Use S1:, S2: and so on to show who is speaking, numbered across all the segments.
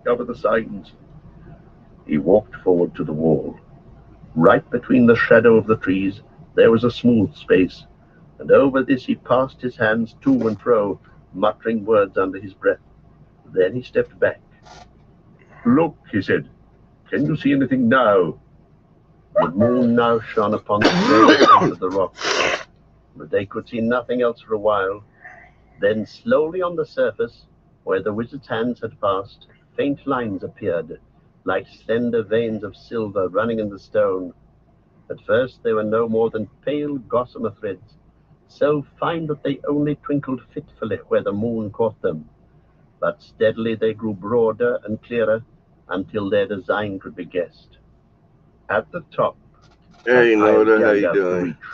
S1: cover the signs. He walked forward to the wall. Right between the shadow of the trees there was a smooth space, and over this he passed his hands to and fro, muttering words under his breath. Then he stepped back. "Look," he said. "Can you see anything now?" The moon now shone upon the red face of the rock, but they could see nothing else for a while. Then slowly on the surface, where the wizard's hands had passed, faint lines appeared, like slender veins of silver running in the stone. At first they were no more than pale gossamer threads, so fine that they only twinkled fitfully where the moon caught them. But steadily they grew broader and clearer until their design could be guessed. At the top,
S2: Hey, Noda, how you doing?
S1: Reach,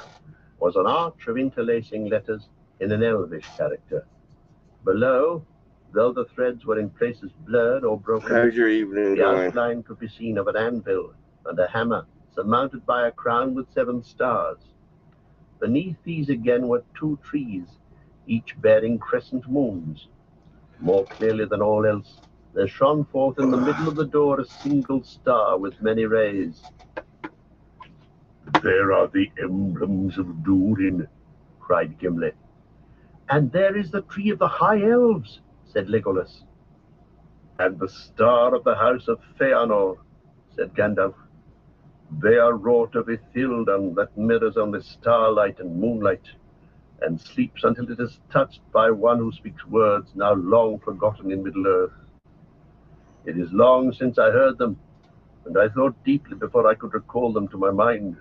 S1: was an arch of interlacing letters in an elvish character. Below, though the threads were in places blurred or broken,
S2: how's your evening going?
S1: Outline could be seen of an anvil and a hammer surmounted by a crown with 7 stars. Beneath these again were 2 trees, each bearing crescent moons. More clearly than all else, there shone forth in the middle of the door a single star with many rays. "There are the emblems of Durin," cried Gimli. "And there is the tree of the High Elves," said Legolas. "And the star of the house of Feanor," said Gandalf. "They are wrought of Ithildan that mirrors only starlight and moonlight, and sleeps until it is touched by one who speaks words now long forgotten in Middle-earth. It is long since I heard them, and I thought deeply before I could recall them to my mind."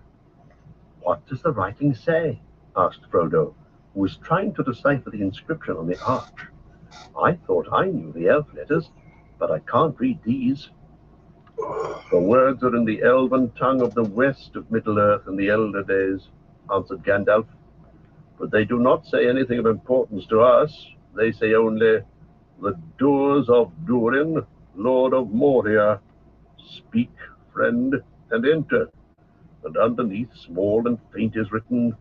S1: "What does the writing say?" asked Frodo, who was trying to decipher the inscription on the arch. "I thought I knew the elf letters, but I can't read these." "The words are in the elven tongue of the west of Middle-earth in the elder days," answered Gandalf. "But they do not say anything of importance to us. They say only, 'The doors of Durin, Lord of Moria. Speak, friend, and enter.' And underneath, small and faint, is written,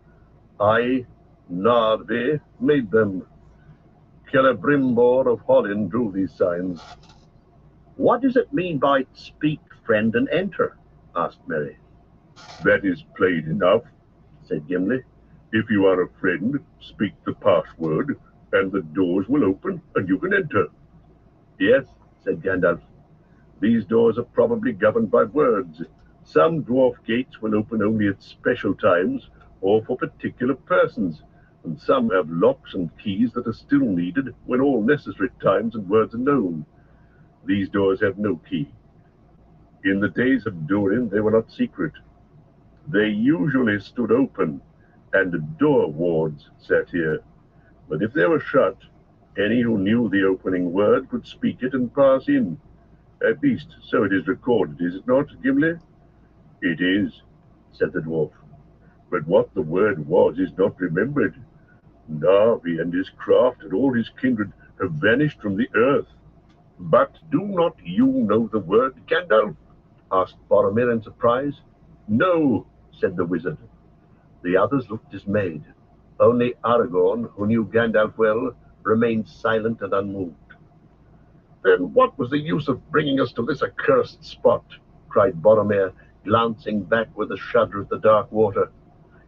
S1: 'I, Narvi, made them. Celebrimbor of Hollin drew these signs.'" "What does it mean by 'speak, friend, and enter'?" asked Merry. "That is plain enough," said Gimli. "If you are a friend, speak the password, and the doors will open, and you can enter." "Yes," said Gandalf. "These doors are probably governed by words. Some dwarf gates will open only at special times, or for particular persons, and some have locks and keys that are still needed when all necessary times and words are known. These doors have no key. In the days of Durin, they were not secret. They usually stood open, and door wards sat here. But if they were shut, any who knew the opening word could speak it and pass in. At least, so it is recorded, is it not, Gimli?" "It is," said the dwarf. "But what the word was is not remembered. Narvi and his craft and all his kindred have vanished from the earth." "But do not you know the word, Gandalf?" asked Boromir in surprise. "No," said the wizard. The others looked dismayed. Only Aragorn, who knew Gandalf well, remained silent and unmoved. "Then what was the use of bringing us to this accursed spot?" cried Boromir, glancing back with a shudder at the dark water.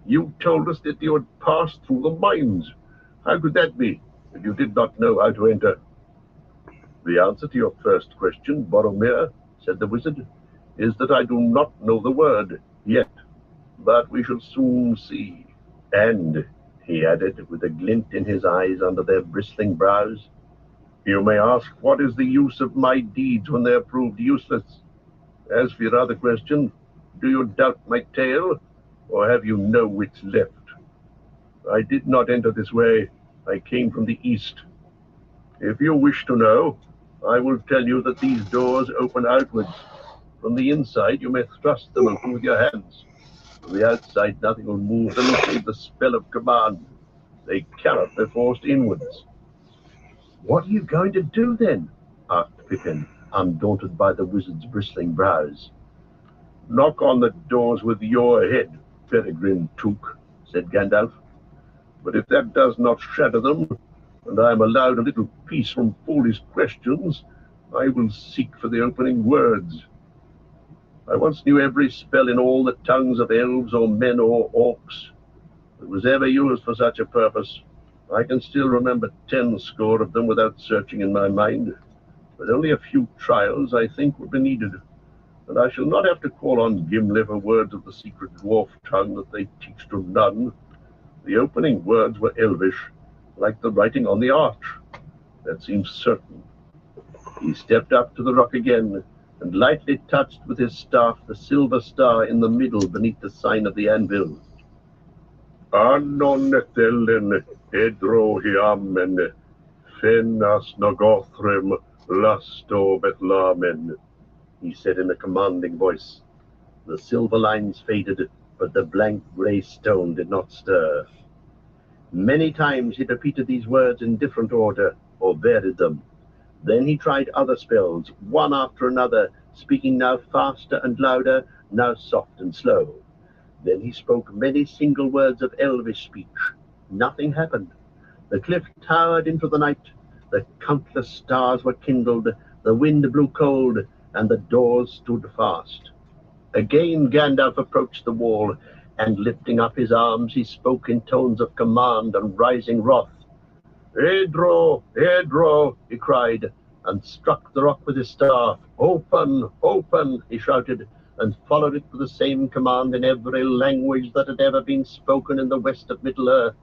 S1: "You told us that you had passed through the mines. How could that be, if you did not know how to enter?" "The answer to your first question, Boromir," said the wizard, "is that I do not know the word yet, but we shall soon see. And," he added, with a glint in his eyes under their bristling brows, "you may ask what is the use of my deeds when they are proved useless. As for your other question, do you doubt my tale, or have you no wits left? I did not enter this way. I came from the east. If you wish to know, I will tell you that these doors open outwards. From the inside you may thrust them open with your hands. From the outside nothing will move them save the spell of command. They cannot be forced inwards." "What are you going to do then?" asked Pippin, undaunted by the wizard's bristling brows. "Knock on the doors with your head, Peregrine Took," said Gandalf. "But if that does not shatter them, and I am allowed a little peace from foolish questions, I will seek for the opening words. I once knew every spell in all the tongues of elves or men or orcs that was ever used for such a purpose. I can still remember 10 score of them without searching in my mind, but only a few trials, I think, would be needed, and I shall not have to call on Gimli for words of the secret dwarf tongue that they teach to none. The opening words were elvish, like the writing on the arch. That seems certain. He stepped up to the rock again, and lightly touched with his staff the silver star in the middle beneath the sign of the anvil. Anon ethelen edro hiamen, fenas nogothrem lasto bethlamen, he said in a commanding voice. The silver lines faded, but the blank grey stone did not stir. Many times he repeated these words in different order, or varied them. Then he tried other spells, one after another, speaking now faster and louder, now soft and slow. Then he spoke many single words of elvish speech. Nothing happened. The cliff towered into the night. The countless stars were kindled, the wind blew cold, and the doors stood fast. Again Gandalf approached the wall, and lifting up his arms, he spoke in tones of command and rising wrath. Edro, Edro, he cried, and struck the rock with his staff. Open, open, he shouted, and followed it with the same command in every language that had ever been spoken in the west of Middle-earth.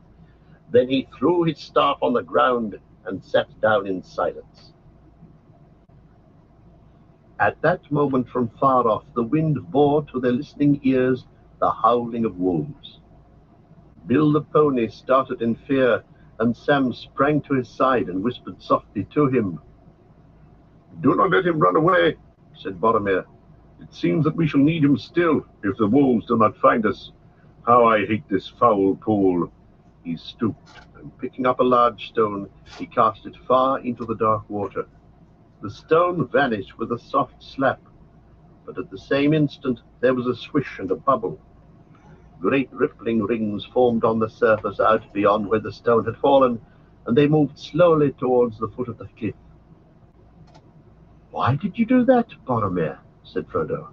S1: Then he threw his staff on the ground and sat down in silence. At that moment from far off the wind bore to their listening ears the howling of wolves. Bill the pony started in fear, and Sam sprang to his side and whispered softly to him. Do not let him run away, said Boromir. It seems that we shall need him still, if the wolves do not find us. How I hate this foul pool. He stooped, and picking up a large stone, he cast it far into the dark water. The stone vanished with a soft slap, but at the same instant there was a swish and a bubble. Great rippling rings formed on the surface out beyond where the stone had fallen, and they moved slowly towards the foot of the cliff. Why did you do that, Boromir? Said Frodo.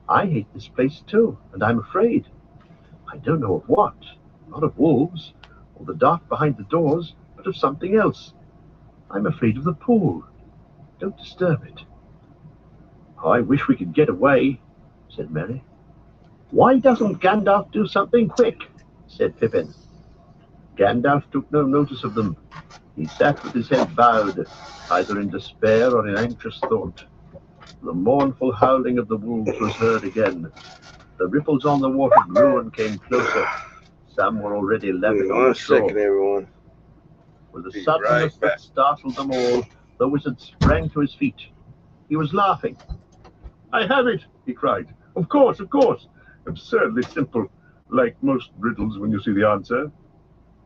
S1: I hate this place too, and I'm afraid. I don't know of what, not of wolves, or the dark behind the doors, but of something else. I'm afraid of the pool. Don't disturb it. I wish we could get away, said Merry. Why doesn't Gandalf do something quick? Said Pippin. Gandalf took no notice of them. He sat with his head bowed, either in despair or in anxious thought. The mournful howling of the wolves was heard again. The ripples on the water grew and came closer. Some were already lapping on the shore.
S2: 1 second, everyone.
S1: With a suddenness that startled them all, the wizard sprang to his feet. He was laughing. I have it, he cried. Of course, of course. Absurdly simple, like most riddles when you see the answer.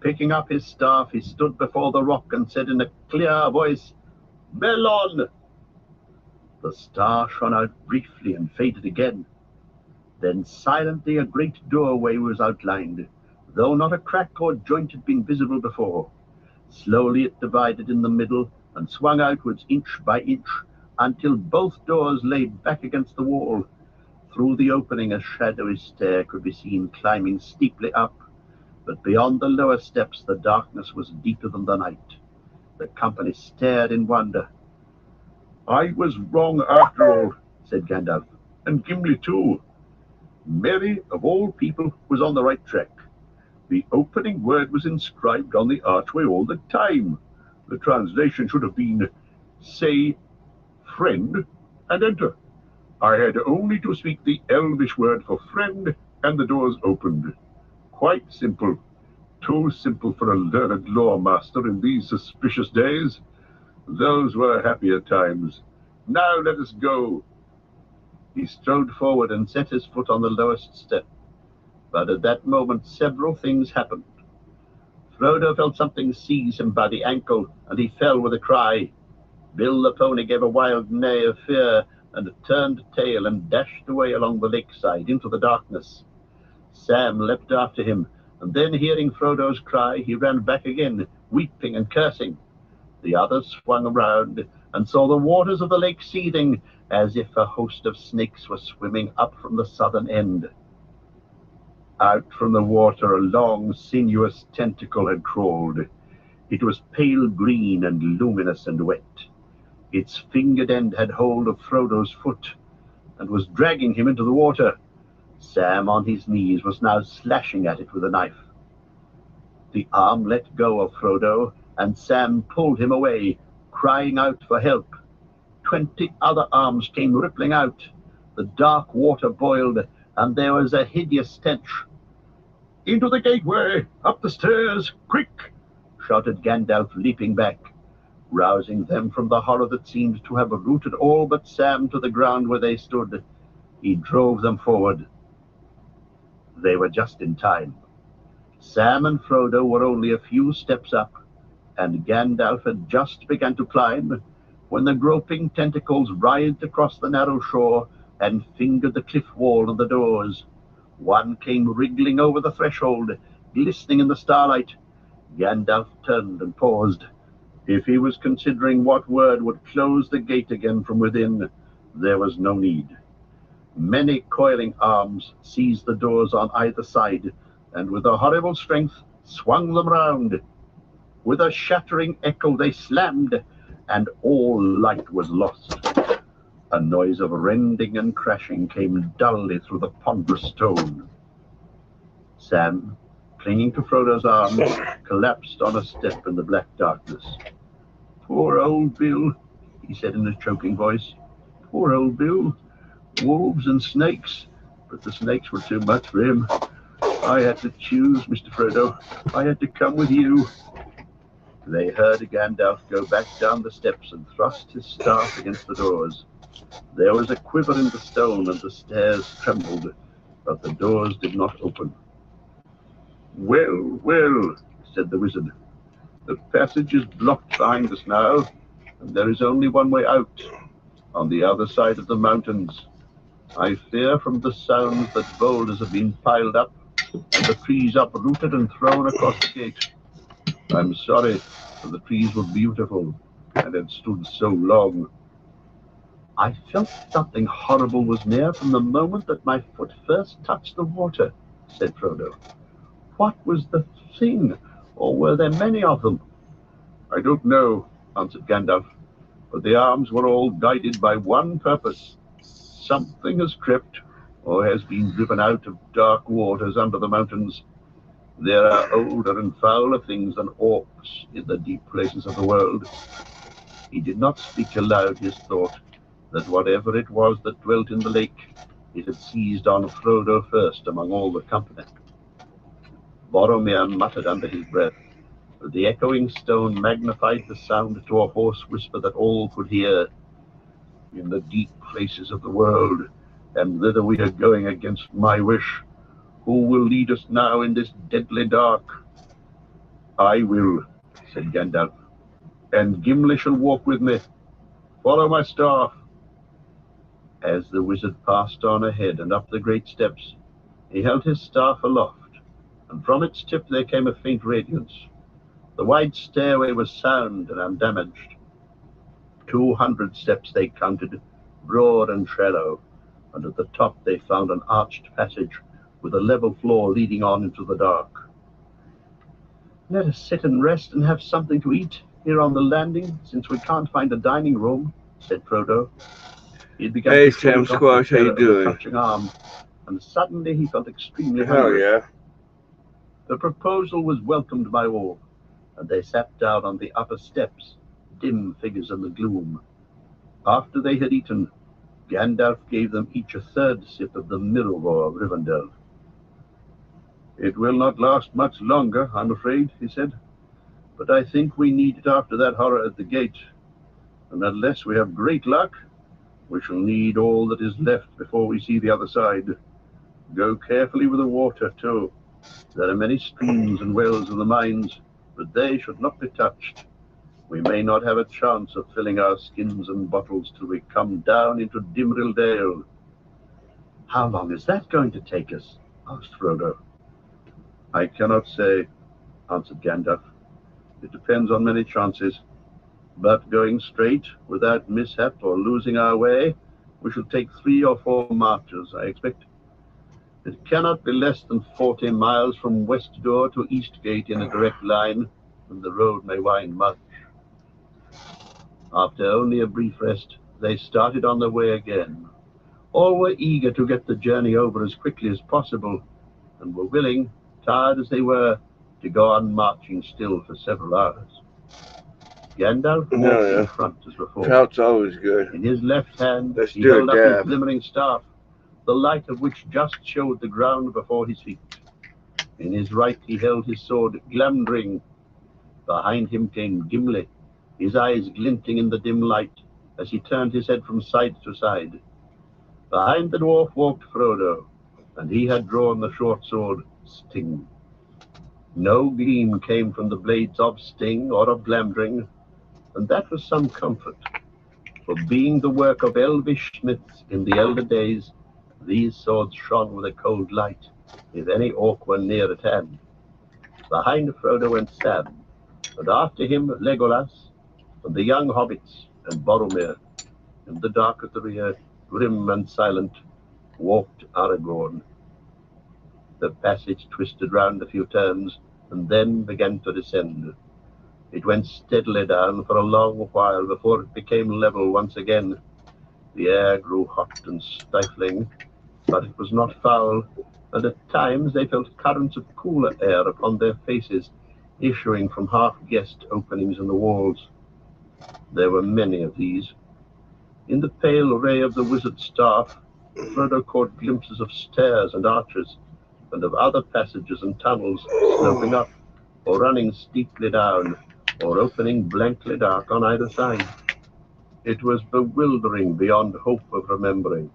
S1: Picking up his staff, he stood before the rock and said in a clear voice, Melon! The star shone out briefly and faded again. Then silently a great doorway was outlined, though not a crack or joint had been visible before. Slowly it divided in the middle and swung outwards inch by inch, until both doors lay back against the wall. Through the opening a shadowy stair could be seen climbing steeply up, but beyond the lower steps the darkness was deeper than the night. The company stared in wonder. I was wrong after all, said Gandalf, and Gimli too. Merry, of all people, was on the right track. The opening word was inscribed on the archway all the time. The translation should have been, say, friend, and enter. I had only to speak the elvish word for friend, and the doors opened. Quite simple. Too simple for a learned lore-master in these suspicious days. Those were happier times. Now let us go. He strode forward and set his foot on the lowest step. But at that moment several things happened. Frodo felt something seize him by the ankle, and he fell with a cry. Bill the pony gave a wild neigh of fear, and turned tail and dashed away along the lakeside into the darkness. Sam leapt after him, and then hearing Frodo's cry, he ran back again, weeping and cursing. The others swung around, and saw the waters of the lake seething, as if a host of snakes were swimming up from the southern end. Out from the water a long, sinuous tentacle had crawled. It was pale green and luminous and wet. Its fingered end had hold of Frodo's foot, and was dragging him into the water. Sam, on his knees, was now slashing at it with a knife. The arm let go of Frodo, and Sam pulled him away, crying out for help. 20 other arms came rippling out. The dark water boiled, and there was a hideous stench. "Into the gateway! Up the stairs! Quick!" shouted Gandalf, leaping back, rousing them from the horror that seemed to have rooted all but Sam to the ground where they stood. He drove them forward. They were just in time. Sam and Frodo were only a few steps up, and Gandalf had just begun to climb, when the groping tentacles writhed across the narrow shore and fingered the cliff wall and the doors. One came wriggling over the threshold, glistening in the starlight. Gandalf turned and paused. If he was considering what word would close the gate again from within, there was no need. Many coiling arms seized the doors on either side, and with a horrible strength swung them round. With a shattering echo they slammed, and all light was lost. A noise of rending and crashing came dully through the ponderous stone. Sam, clinging to Frodo's arm, collapsed on a step in the black darkness. "Poor old Bill," he said in a choking voice. "Poor old Bill. Wolves and snakes, but the snakes were too much for him. I had to choose, Mr. Frodo. I had to come with you." They heard Gandalf go back down the steps and thrust his staff against the doors. There was a quiver in the stone, and the stairs trembled, but the doors did not open. "Well, well," said the wizard. "The passage is blocked behind us now, and there is only one way out, on the other side of the mountains. I fear from the sounds that boulders have been piled up, and the trees uprooted and thrown across the gate. I'm sorry, for the trees were beautiful, and had stood so long." "I felt something horrible was near from the moment that my foot first touched the water," said Frodo. "What was the thing, or were there many of them?" "I don't know," answered Gandalf, "but the arms were all guided by one purpose. Something has crept, or has been driven out of dark waters under the mountains. There are older and fouler things than orcs in the deep places of the world." He did not speak aloud his thought, that whatever it was that dwelt in the lake, it had seized on Frodo first among all the company. Boromir muttered under his breath, but the echoing stone magnified the sound to a hoarse whisper that all could hear. "In the deep places of the world, and thither we are going against my wish. Who will lead us now in this deadly dark?" "I will," said Gandalf, "and Gimli shall walk with me. Follow my staff." As the wizard passed on ahead and up the great steps, he held his staff aloft, and from its tip there came a faint radiance. The wide stairway was sound and undamaged. 200 steps they counted, broad and shallow, and at the top they found an arched passage with a level floor leading on into the dark. "Let us sit and rest and have something to eat here on the landing, since we can't find a dining room," said Frodo. He began
S2: Hey,
S1: to
S2: Sam
S1: shake off
S2: Squash,
S1: the
S2: how
S1: terror
S2: you
S1: of the
S2: doing?
S1: touching arm, and suddenly he felt extremely
S2: Hell
S1: hungry.
S2: yeah.
S1: The proposal was welcomed by all, and they sat down on the upper steps, dim figures in the gloom. After they had eaten, Gandalf gave them each a third sip of the Mirror of Rivendell. "It will not last much longer, I'm afraid," he said, "but I think we need it after that horror at the gate, and unless we have great luck, we shall need all that is left before we see the other side. Go carefully with the water, too. There are many streams and wells in the mines, but they should not be touched. We may not have a chance of filling our skins and bottles till we come down into Dimril Dale." "How long is that going to take us?" asked Frodo. "I cannot say," answered Gandalf. "It depends on many chances. But going straight, without mishap or losing our way, we shall take 3 or 4 marches, I expect. It cannot be less than 40 miles from West Door to East Gate in a direct line, and the road may wind much. After only a brief rest, they started on their way again. All were eager to get the journey over as quickly as possible, and were willing, tired as they were, to go on marching still for several hours. Gandalf walked in front as before.
S2: Trout's always good.
S1: In his left hand,
S2: Let's
S1: he
S2: do
S1: held
S2: a
S1: up his
S2: dab.
S1: glimmering staff, the light of which just showed the ground before his feet. In his right he held his sword, Glamdring. Behind him came Gimli, his eyes glinting in the dim light as he turned his head from side to side. Behind the dwarf walked Frodo, and he had drawn the short sword, Sting. No gleam came from the blades of Sting or of Glamdring, and that was some comfort, for being the work of elvish smiths in the elder days, these swords shone with a cold light, if any orc were near at hand. Behind Frodo went Sam, and after him Legolas, and the young hobbits, and Boromir. In the dark at the rear, grim and silent, walked Aragorn. The passage twisted round a few turns, and then began to descend. It went steadily down for a long while before it became level once again. The air grew hot and stifling, but it was not foul, and at times they felt currents of cooler air upon their faces, issuing from half-guessed openings in the walls. There were many of these. In the pale ray of the wizard's staff, Frodo caught glimpses of stairs and arches, and of other passages and tunnels sloping up, or running steeply down, or opening blankly dark on either side. It was bewildering beyond hope of remembering.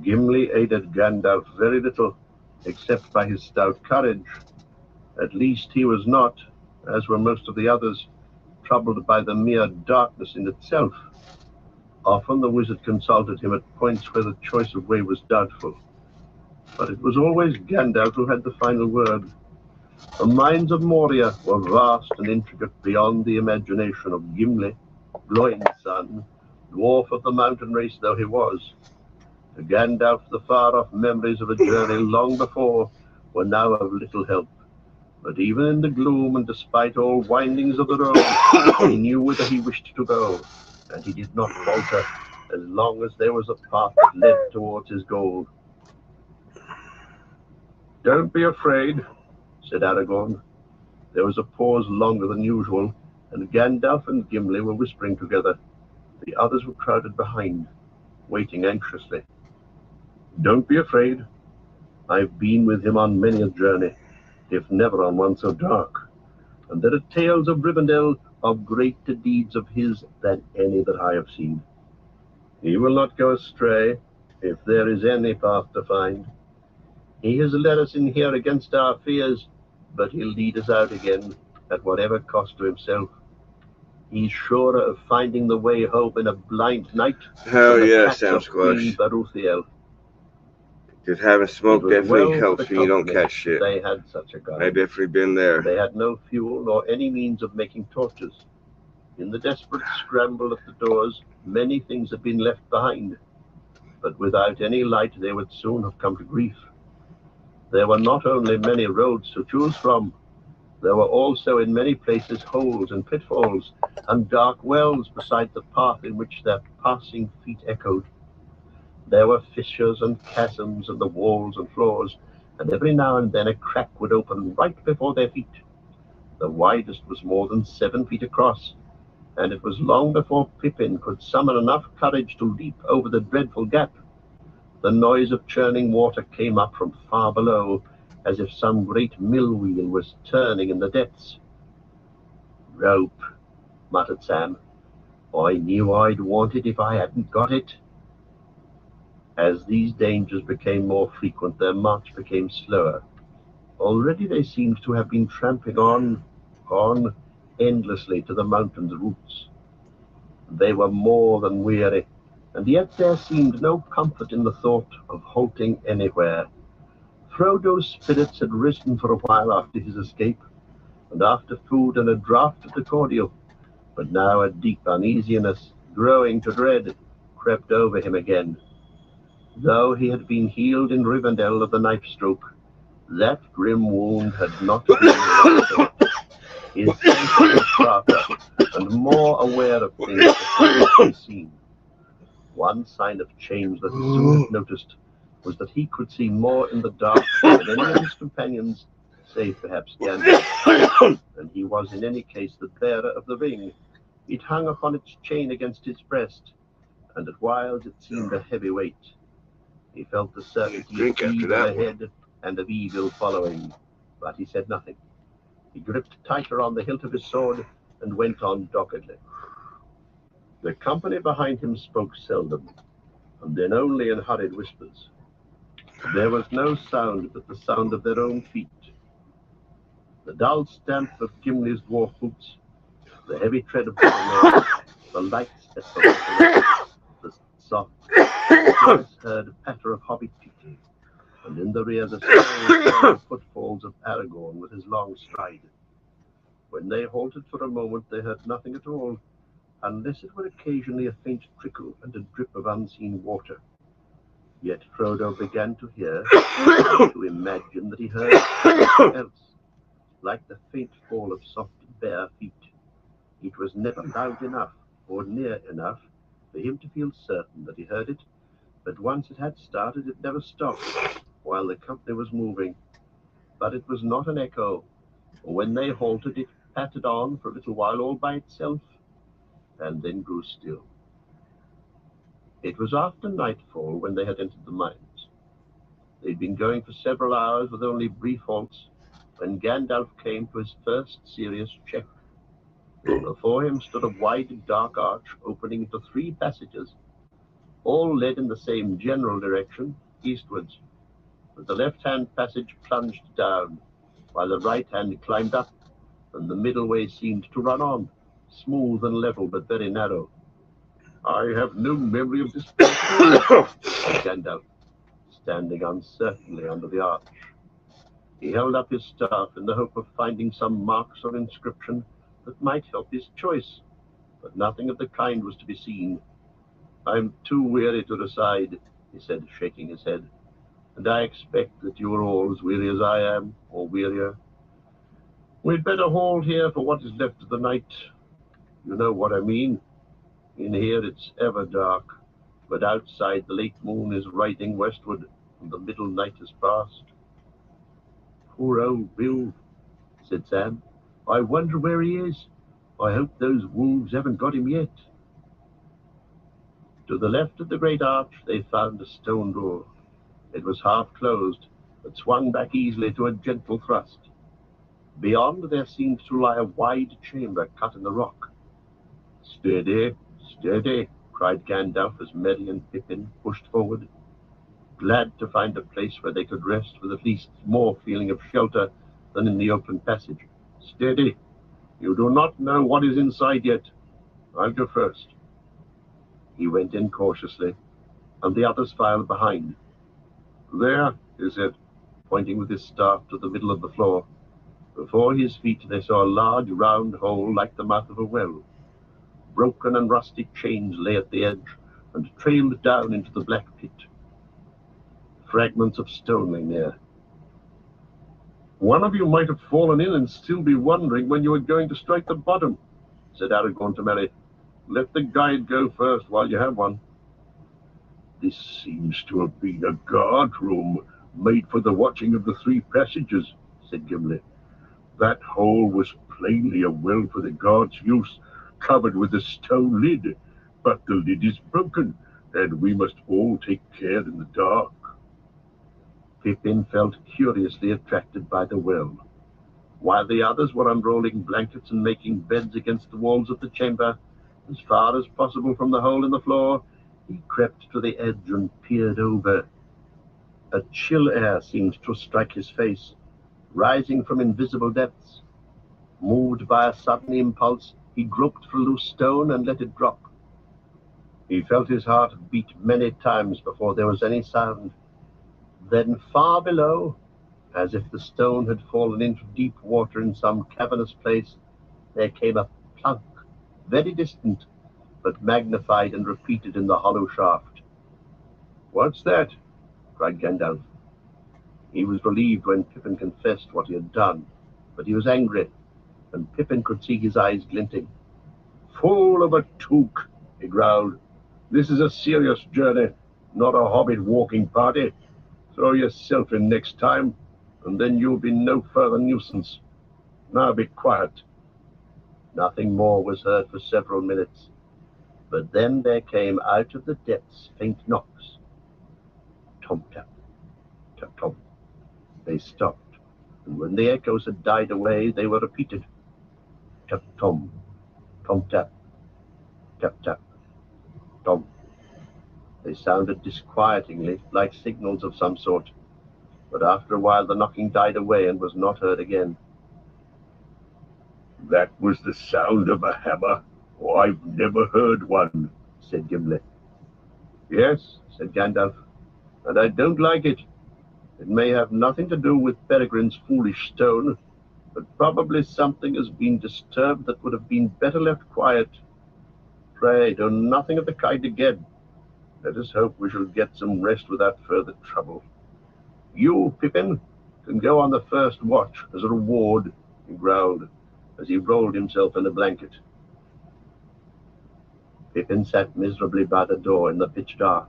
S1: Gimli aided Gandalf very little, except by his stout courage. At least he was not, as were most of the others, troubled by the mere darkness in itself. Often the wizard consulted him at points where the choice of way was doubtful, but it was always Gandalf who had the final word. The mines of Moria were vast and intricate beyond the imagination of Gimli, Gloin's son, dwarf of the mountain race though he was. To Gandalf the far-off memories of a journey long before were now of little help. But even in the gloom, and despite all windings of the road, he knew whither he wished to go, and he did not falter as long as there was a path that led towards his goal. "Don't be afraid," said Aragorn. There was a pause longer than usual, and Gandalf and Gimli were whispering together. The others were crowded behind, waiting anxiously. "Don't be afraid. I've been with him on many a journey, if never on one so dark, and there are tales of Rivendell of greater deeds of his than any that I have seen. He will not go astray, if there is any path to find. He has led us in here against our fears, but he'll lead us out again, at whatever cost to himself. He's surer of finding the way home in a blind night
S2: Hell
S1: than
S2: yeah,
S1: the
S2: Sam
S1: of Queen
S2: Squash.
S1: Baruthiel.
S2: Just having smoke definitely helps when you don't catch shit.
S1: They had such a guide.
S2: I've definitely been there.
S1: They had no fuel nor any means of making torches. In the desperate scramble at the doors, many things had been left behind, but without any light they would soon have come to grief. There were not only many roads to choose from, there were also in many places holes and pitfalls, and dark wells beside the path in which their passing feet echoed. There were fissures and chasms in the walls and floors, and every now and then a crack would open right before their feet. The widest was more than 7 feet across, and it was long before Pippin could summon enough courage to leap over the dreadful gap. The noise of churning water came up from far below, as if some great mill wheel was turning in the depths. "Rope," muttered Sam. "I knew I'd want it if I hadn't got it." As these dangers became more frequent, their march became slower. Already they seemed to have been tramping on, endlessly to the mountain's roots. They were more than weary, and yet there seemed no comfort in the thought of halting anywhere. Frodo's spirits had risen for a while after his escape, and after food and a draught of the cordial, But now a deep uneasiness, growing to dread, crept over him again. Though he had been healed in Rivendell of the knife stroke, that grim wound had not been lost. His senses were sharper and more aware of things that could not be seen. One sign of change that he soon had noticed was that he could see more in the dark than any of his companions, save perhaps Gandalf, and he was in any case the bearer of the ring. It hung upon its chain against his breast, and at whiles it seemed a heavy weight. He felt the certainty of evil ahead and of evil following, but he said nothing. He gripped tighter on the hilt of his sword and went on doggedly. The company behind him spoke seldom, and then only in hurried whispers. There was no sound but the sound of their own feet. The dull stamp of Gimli's dwarf boots, the heavy tread of Boromir, the light step of the soft, twice heard patter of hobbit feet, and in the rear the slow footfalls of Aragorn with his long stride. When they halted for a moment, they heard nothing at all, unless it were occasionally a faint trickle and a drip of unseen water. Yet Frodo began to hear, to imagine that he heard something else, like the faint fall of soft bare feet. It was never loud enough or near enough for him to feel certain that he heard it, but once it had started, it never stopped while the company was moving. But it was not an echo. When they halted, it pattered on for a little while all by itself, and then grew still. It was after nightfall when they had entered the mines. They'd been going for several hours with only brief halts, when Gandalf came to his first serious check. Before him stood a wide, dark arch opening into 3 passages, all led in the same general direction, eastwards. But the left-hand passage plunged down, while the right-hand climbed up, and the middle way seemed to run on, smooth and level but very narrow. "I have no memory of this place," said Gandalf, standing uncertainly under the arch. He held up his staff in the hope of finding some marks or inscription that might help his choice, but nothing of the kind was to be seen. "I'm too weary to decide," he said, shaking his head, "and I expect that you are all as weary as I am, or wearier. We'd better halt here for what is left of the night. You know what I mean. In here it's ever dark, but outside the late moon is riding westward, and the middle night has passed." "Poor old Bill," said Sam. "I wonder where he is. I hope those wolves haven't got him yet." To the left of the great arch they found a stone door. It was half closed, but swung back easily to a gentle thrust. Beyond there seemed to lie a wide chamber cut in the rock. "Steady, steady," cried Gandalf as Merry and Pippin pushed forward, glad to find a place where they could rest with at least more feeling of shelter than in the open passage. "Steady. You do not know what is inside yet. I'll go first." He went in cautiously, and the others filed behind. "There," he said, pointing with his staff to the middle of the floor. Before his feet they saw a large round hole like the mouth of a well. Broken and rusty chains lay at the edge and trailed down into the black pit. Fragments of stone lay near. "One of you might have fallen in and still be wondering when you were going to strike the bottom," said Aragorn to Merry. "Let the guide go first while you have one." "This seems to have been a guard room made for the watching of the 3 passages," said Gimli. "That hole was plainly a well for the guard's use, covered with a stone lid, but the lid is broken, and we must all take care in the dark." Pippin felt curiously attracted by the well. While the others were unrolling blankets and making beds against the walls of the chamber, as far as possible from the hole in the floor, he crept to the edge and peered over. A chill air seemed to strike his face, rising from invisible depths. Moved by a sudden impulse, he groped for a loose stone and let it drop. He felt his heart beat many times before there was any sound. Then far below, as if the stone had fallen into deep water in some cavernous place, there came a plunk, very distant, but magnified and repeated in the hollow shaft. "What's that?" cried Gandalf. He was relieved when Pippin confessed what he had done, but he was angry, and Pippin could see his eyes glinting. "Fool of a Took," he growled. "This is a serious journey, not a hobbit walking party. Throw yourself in next time, and then you'll be no further nuisance. Now be quiet." Nothing more was heard for several minutes, but then there came out of the depths faint knocks. Tom-tap, tap-tom. They stopped, and when the echoes had died away, they were repeated. Tap-tom, tom-tap, tap-tap, tom. They sounded disquietingly, like signals of some sort, but after a while the knocking died away and was not heard again. "That was the sound of a hammer. Oh, I've never heard one," said Gimli. "Yes," said Gandalf, "and I don't like it. It may have nothing to do with Peregrine's foolish stone, but probably something has been disturbed that would have been better left quiet. Pray do nothing of the kind again. Let us hope we shall get some rest without further trouble. You, Pippin, can go on the first watch as a reward," he growled, as he rolled himself in a blanket. Pippin sat miserably by the door in the pitch dark,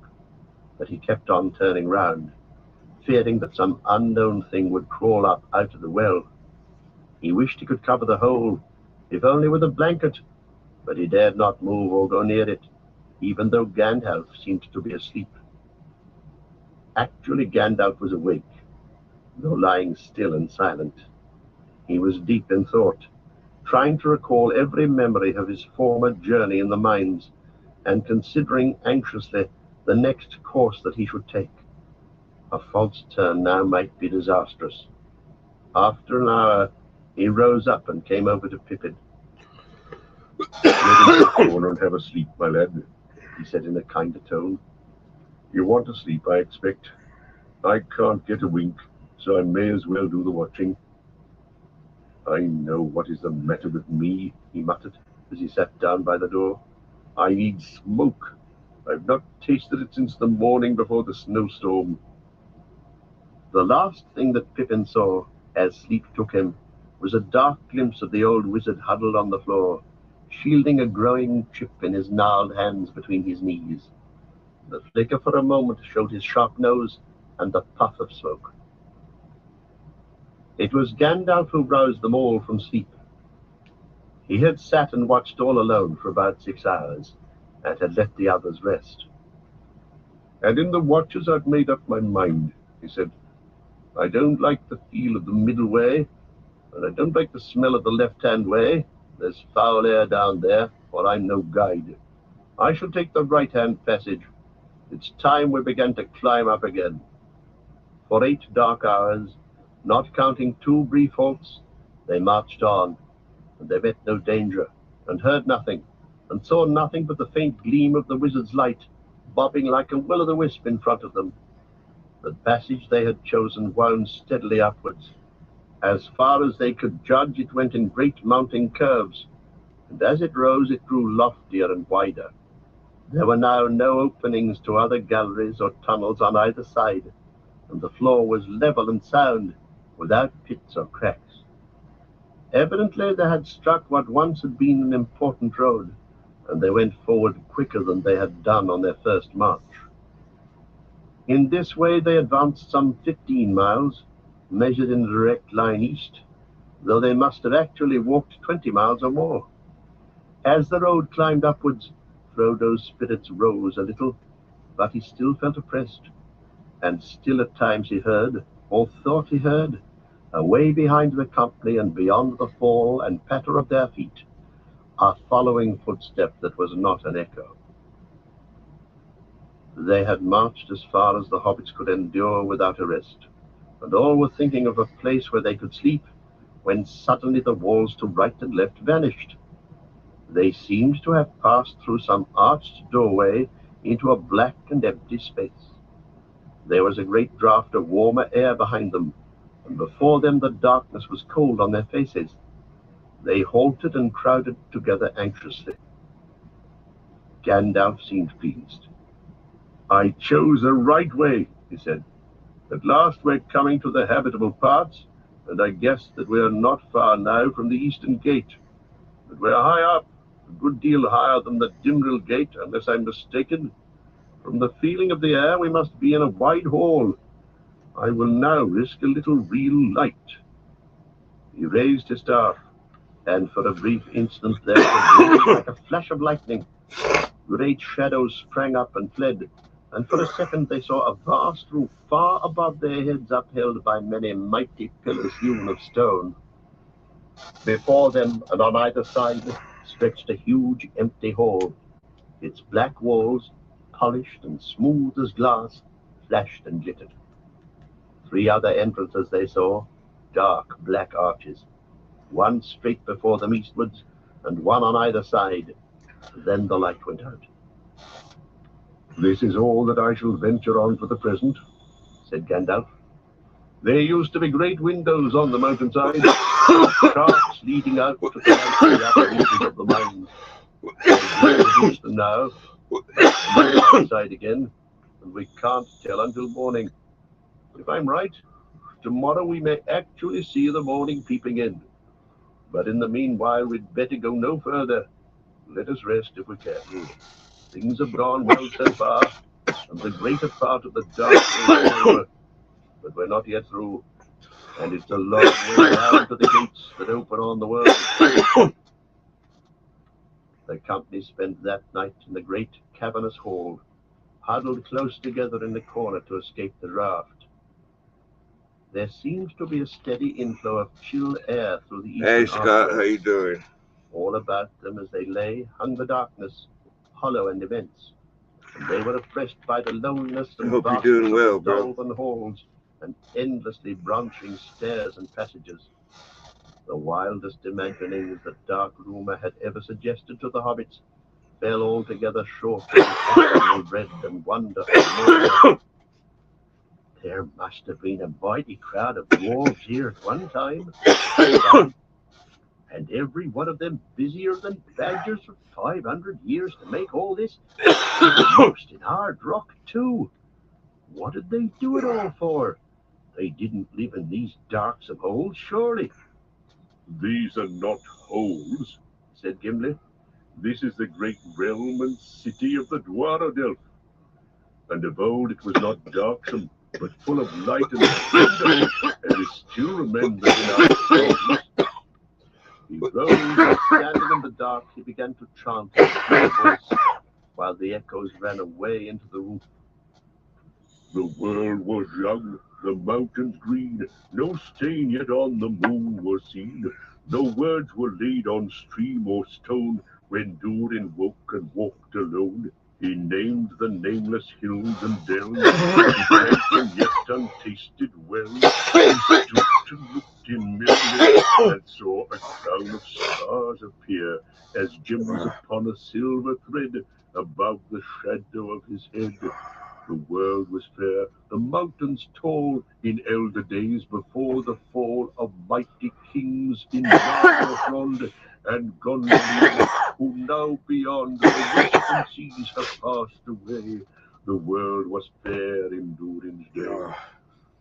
S1: but he kept on turning round, fearing that some unknown thing would crawl up out of the well. He wished he could cover the hole, if only with a blanket, but he dared not move or go near it, even though Gandalf seemed to be asleep. Actually, Gandalf was awake, though lying still and silent. He was deep in thought, trying to recall every memory of his former journey in the mines, and considering anxiously the next course that he should take. A false turn now might be disastrous. After an hour, he rose up and came over to Pippin. "Let him sit down and have a sleep, my lad," he said in a kinder tone. "You want to sleep, I expect. I can't get a wink, so I may as well do the watching." "I know what is the matter with me," he muttered, as he sat down by the door. "I need smoke. I've not tasted it since the morning before the snowstorm." The last thing that Pippin saw, as sleep took him, was a dark glimpse of the old wizard huddled on the floor, shielding a growing chip in his gnarled hands between his knees. The flicker for a moment showed his sharp nose and the puff of smoke. It was Gandalf who roused them all from sleep. He had sat and watched all alone for about 6 hours, and had let the others rest. "And in the watches I've made up my mind," he said. "I don't like the feel of the middle way, and I don't like the smell of the left-hand way. There's foul air down there, for I'm no guide. I shall take the right-hand passage. It's time we began to climb up again." For 8 dark hours, not counting 2 brief halts, they marched on, and they met no danger, and heard nothing, and saw nothing but the faint gleam of the wizard's light, bobbing like a will-o'-the-wisp in front of them. The passage they had chosen wound steadily upwards. As far as they could judge, it went in great mounting curves, and as it rose it grew loftier and wider. There were now no openings to other galleries or tunnels on either side, and the floor was level and sound, without pits or cracks. Evidently they had struck what once had been an important road, and they went forward quicker than they had done on their first march. In this way they advanced some 15 miles, measured in a direct line east, though they must have actually walked 20 miles or more. As the road climbed upwards, Frodo's spirits rose a little, but he still felt oppressed, and still at times he heard, or thought he heard, away behind the company and beyond the fall and patter of their feet, a following footstep that was not an echo. They had marched as far as the hobbits could endure without a rest, and all were thinking of a place where they could sleep, when suddenly the walls to right and left vanished. They seemed to have passed through some arched doorway into a black and empty space. There was a great draught of warmer air behind them, and before them the darkness was cold on their faces. They halted and crowded together anxiously. Gandalf seemed pleased. "I chose the right way," he said. "At last we're coming to the habitable parts, and I guess that we are not far now from the eastern gate. But we're high up, a good deal higher than the Dimril gate, unless I'm mistaken. From the feeling of the air, we must be in a wide hall. I will now risk a little real light." He raised his staff, and for a brief instant there was like a flash of lightning. Great shadows sprang up and fled, and for a second they saw a vast roof far above their heads, upheld by many mighty pillars hewn of stone. Before them and on either side stretched a huge empty hall. Its black walls, polished and smooth as glass, flashed and glittered. 3 other entrances they saw, dark black arches, one straight before them eastwards, and one on either side. Then the light went out. "This is all that I shall venture on for the present," said Gandalf. "There used to be great windows on the mountainside, shafts leading out to the upper reaches of the mines. We've reached them now, outside again, and we can't tell until morning. If I'm right, tomorrow we may actually see the morning peeping in. But in the meanwhile, we'd better go no further. Let us rest if we can. Things have gone well so far, and the greater part of the dark is over. But we're not yet through, and it's a long way down to the gates that open on the world." The company spent that night in the great cavernous hall, huddled close together in the corner to escape the draught. There seemed to be a steady inflow of chill air through the eastern
S2: Hey Scott,
S1: archways.
S2: how you doing?
S1: All about them as they lay hung the darkness, hollow and immense, and they were oppressed by the loneliness
S2: I
S1: and
S2: hope you're
S1: vastness
S2: doing well,
S1: of the
S2: bro.
S1: dolmen halls and endlessly branching stairs and passages. The wildest imaginings that dark rumour had ever suggested to the hobbits fell altogether short of the actual dread and wonder of mortal. "There must have been a mighty crowd of dwarves here at one time, and every one of them busier than badgers for 500 years to make all this. Most in hard rock, too. What did they do it all for? They didn't live in these darksome holes, surely." "These are not holes," said Gimli. "This is the great realm and city of the Dwarradelf. And of old it was not darksome, but full of light and splendor, and is still remembered in our stories." He rose, and standing in the dark, he began to chant in a clear voice, while the echoes ran away into the roof. "The world was young, the mountains green, no stain yet on the moon was seen. No words were laid on stream or stone, when Durin woke and walked alone. He named the nameless hills and dells, he drank the yet untasted wells. He stooped and looked in mirrors, and saw a crown of stars appear, as gems upon a silver thread, above the shadow of his head. The world was fair, the mountains tall, in elder days before the fall of mighty kings in Nargothrond and Gondolin, who now beyond the western seas have passed away. The world was fair in Durin's day.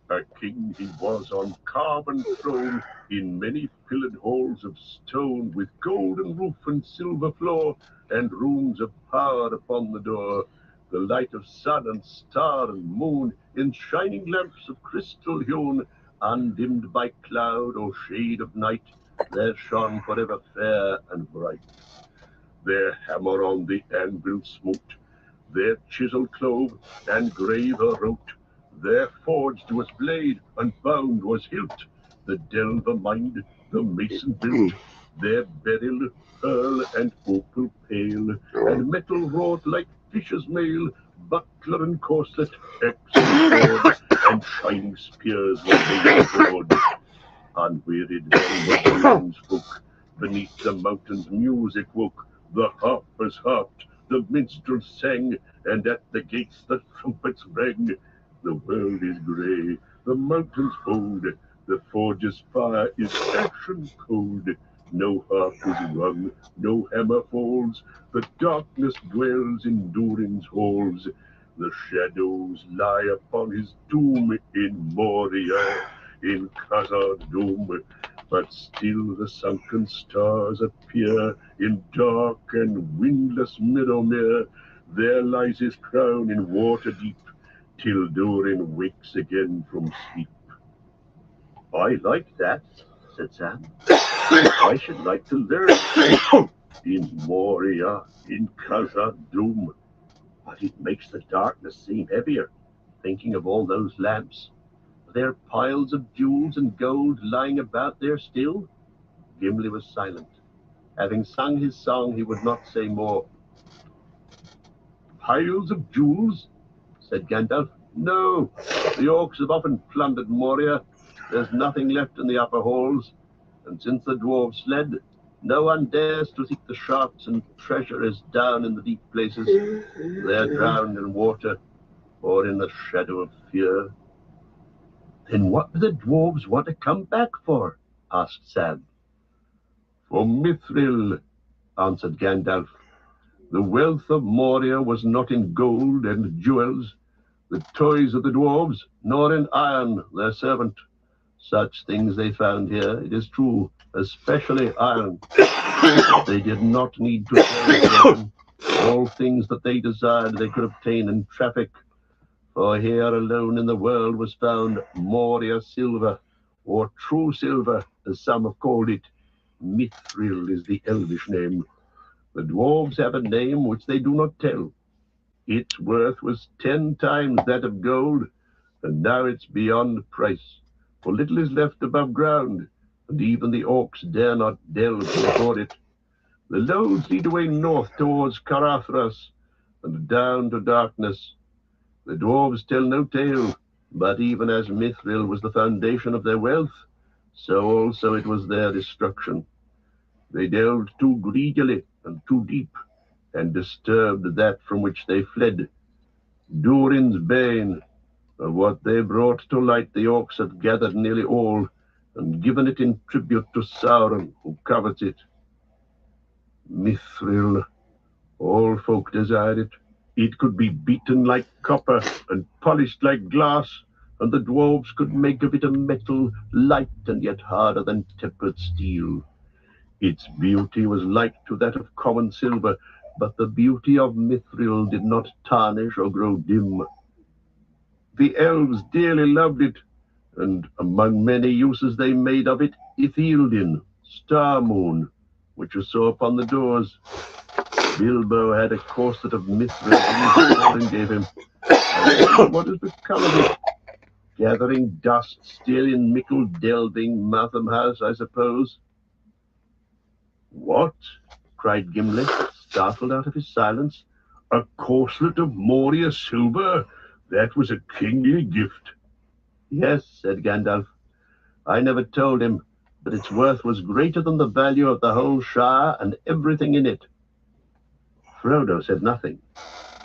S1: A king he was on carven throne, in many pillared halls of stone, with golden roof and silver floor, and rooms of power upon the door. The light of sun and star and moon, in shining lamps of crystal hewn, undimmed by cloud or shade of night, there shone forever fair and bright. Their hammer on the anvil smote, their chisel clove, and graver wrote. There forged was blade, and bound was hilt. The delver mined, the mason built. Their beryl, pearl, and opal pale, and metal wrought like fisher's mail. Buckler and corselet, axe and sword, and shining spears were made aboard. Unwearied then the townsfolk, beneath the mountains music woke. The harpers harped, the minstrels sang, and at the gates the trumpets rang. The world is grey, the mountains old, the forge's fire is ashen cold. No harp is rung, no hammer falls, the darkness dwells in Durin's halls. The shadows lie upon his doom in Moria, in Khazad-dûm. But still the sunken stars appear in dark and windless Mirrormere. There lies his crown in water deep, till Durin wakes again from sleep. I like that, said Sam. I should like to learn. In Moria, in Khazad-dûm. But it makes the darkness seem heavier, thinking of all those lamps. Are there piles of jewels and gold lying about there still? Gimli was silent. Having sung his song, he would not say more. Piles of jewels? Said Gandalf. No, the orcs have often plundered Moria. There's nothing left in the upper halls, and since the dwarves fled, no one dares to seek the shards and treasures down in the deep places. They're drowned in water or in the shadow of fear. Then what do the dwarves want to come back for? Asked Sam. For Mithril, answered Gandalf. The wealth of Moria was not in gold and jewels, the toys of the dwarves, nor in iron, their servant. Such things they found here, it is true, especially iron. They did not need to sell them. All things that they desired they could obtain in traffic. For here alone in the world was found Moria silver, or true silver, as some have called it. Mithril is the elvish name. The dwarves have a name which they do not tell. Its worth was 10 times that of gold, and now it's beyond price. For little is left above ground, and even the orcs dare not delve before it. The loads lead away north towards Carathras, and down to darkness. The dwarves tell no tale, but even as Mithril was the foundation of their wealth, so also it was their destruction. They delved too greedily and too deep, and disturbed that from which they fled. Durin's bane. Of what they brought to light, the orcs have gathered nearly all, and given it in tribute to Sauron, who covets it. Mithril. All folk desired it. It could be beaten like copper and polished like glass, and the dwarves could make of it a metal light and yet harder than tempered steel. Its beauty was like to that of common silver, but the beauty of Mithril did not tarnish or grow dim. The elves dearly loved it, and among many uses they made of it Ithildin, Star Moon, which you saw upon the doors. Bilbo had a corset of Mithril Thorin gave him. What has become of it? Gathering dust still in Mickle-delving Matham House, I suppose. What? Cried Gimli, startled out of his silence. A corselet of Moria silver? That was a kingly gift. Yes, said Gandalf. I never told him, but its worth was greater than the value of the whole Shire and everything in it. Frodo said nothing,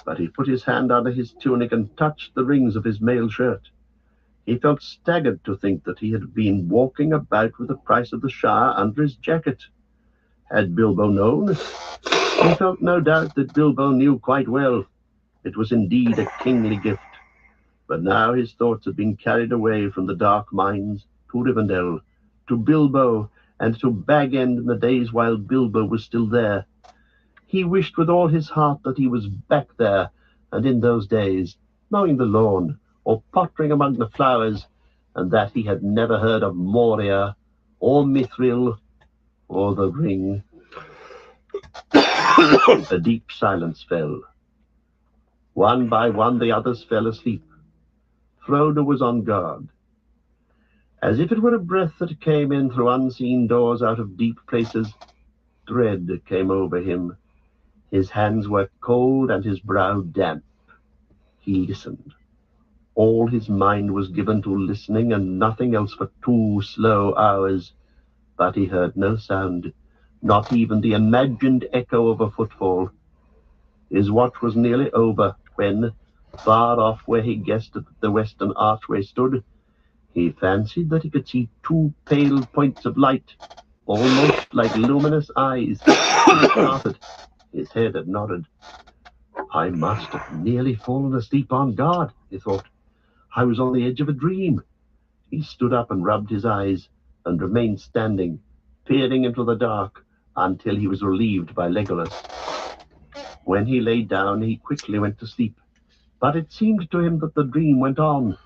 S1: but he put his hand under his tunic and touched the rings of his mail shirt. He felt staggered to think that he had been walking about with the price of the Shire under his jacket. Had Bilbo known? He felt no doubt that Bilbo knew quite well. It was indeed a kingly gift. But now his thoughts had been carried away from the dark mines to Rivendell, to Bilbo, and to Bag End in the days while Bilbo was still there. He wished with all his heart that he was back there, and in those days, mowing the lawn, or pottering among the flowers, and that he had never heard of Moria, or Mithril, or the ring. A deep silence fell. One by one the others fell asleep. Frodo was on guard. As if it were a breath that came in through unseen doors out of deep places, dread came over him. His hands were cold and his brow damp. He listened. All his mind was given to listening and nothing else for 2 slow hours. But he heard no sound, not even the imagined echo of a footfall. His watch was nearly over when, far off where he guessed that the western archway stood, he fancied that he could see 2 pale points of light, almost like luminous eyes. He started. His head had nodded. I must have nearly fallen asleep on guard, he thought. I was on the edge of a dream. He stood up and rubbed his eyes and remained standing, peering into the dark until he was relieved by Legolas. When he lay down, he quickly went to sleep, but it seemed to him that the dream went on.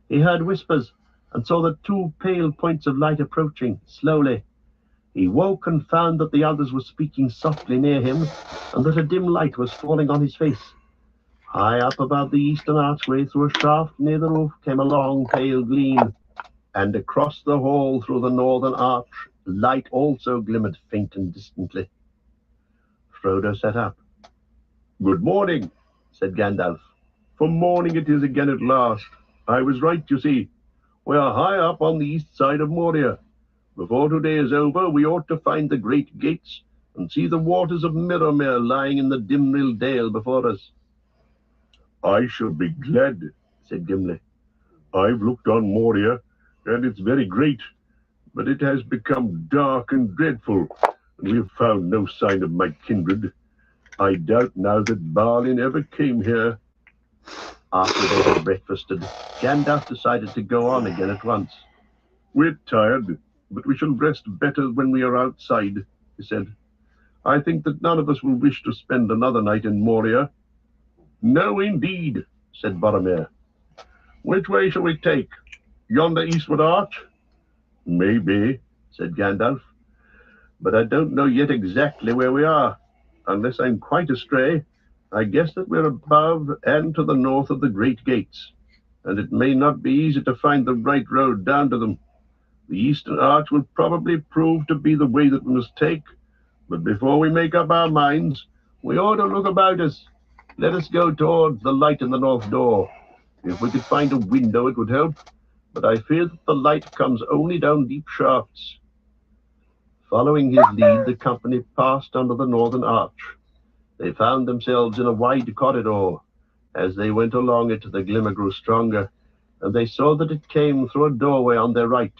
S1: He heard whispers and saw the two pale points of light approaching slowly. He woke and found that the others were speaking softly near him, and that a dim light was falling on his face. High up above the eastern archway, through a shaft near the roof, came a long pale gleam, and across the hall through the northern arch, light also glimmered faint and distantly. Frodo sat up. "Good morning," said Gandalf. "For morning it is again at last. I was right, you see. We are high up on the east side of Moria. Before today is over, we ought to find the great gates and see the waters of Mirrormere lying in the Dimril Dale before us." "I shall be glad," said Gimli. "I've looked on Moria, and it's very great, but it has become dark and dreadful, and we have found no sign of my kindred. I doubt now that Balin ever came here." After they had breakfasted, Gandalf decided to go on again at once. "We're tired, but we shall rest better when we are outside," he said. "I think that none of us will wish to spend another night in Moria." "No, indeed," said Boromir. "Which way shall we take? Yonder eastward arch?" "Maybe," said Gandalf, "but I don't know yet exactly where we are. Unless I'm quite astray, I guess that we're above and to the north of the great gates, and it may not be easy to find the right road down to them. The eastern arch will probably prove to be the way that we must take, but before we make up our minds, we ought to look about us. Let us go towards the light in the north door. If we could find a window, it would help, but I fear that the light comes only down deep shafts." Following his lead, the company passed under the northern arch. They found themselves in a wide corridor. As they went along it, the glimmer grew stronger, and they saw that it came through a doorway on their right.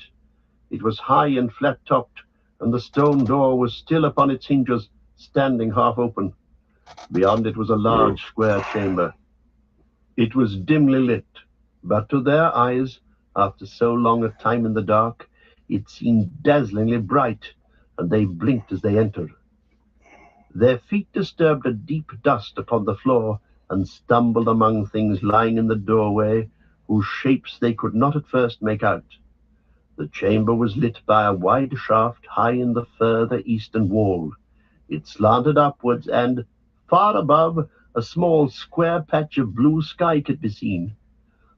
S1: It was high and flat-topped, and the stone door was still upon its hinges, standing half open. Beyond it was a large square chamber. It was dimly lit, but to their eyes, after so long a time in the dark, it seemed dazzlingly bright, and they blinked as they entered. Their feet disturbed a deep dust upon the floor, and stumbled among things lying in the doorway, whose shapes they could not at first make out. The chamber was lit by a wide shaft high in the further eastern wall. It slanted upwards, and, far above, a small square patch of blue sky could be seen.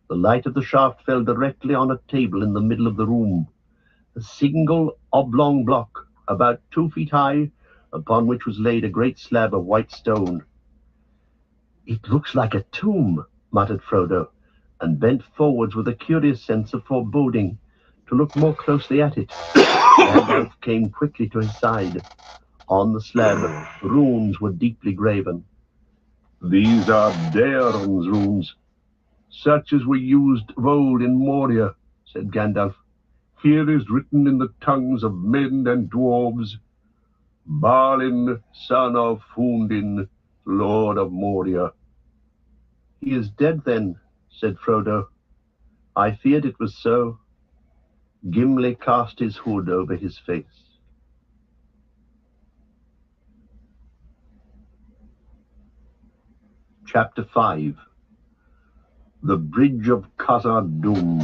S1: The light of the shaft fell directly on a table in the middle of the room, a single oblong block, about 2 feet high, upon which was laid a great slab of white stone. "It looks like a tomb," muttered Frodo, and bent forwards with a curious sense of foreboding to look more closely at it. Gandalf came quickly to his side. On the slab, runes were deeply graven. "These are Daeron's runes, such as were used of old in Moria," said Gandalf. "Here is written in the tongues of men and dwarves, Balin, son of Fundin, Lord of Moria." "He is dead, then," said Frodo. "I feared it was so." Gimli cast his hood over his face. Chapter 5. The Bridge of Khazad-dûm.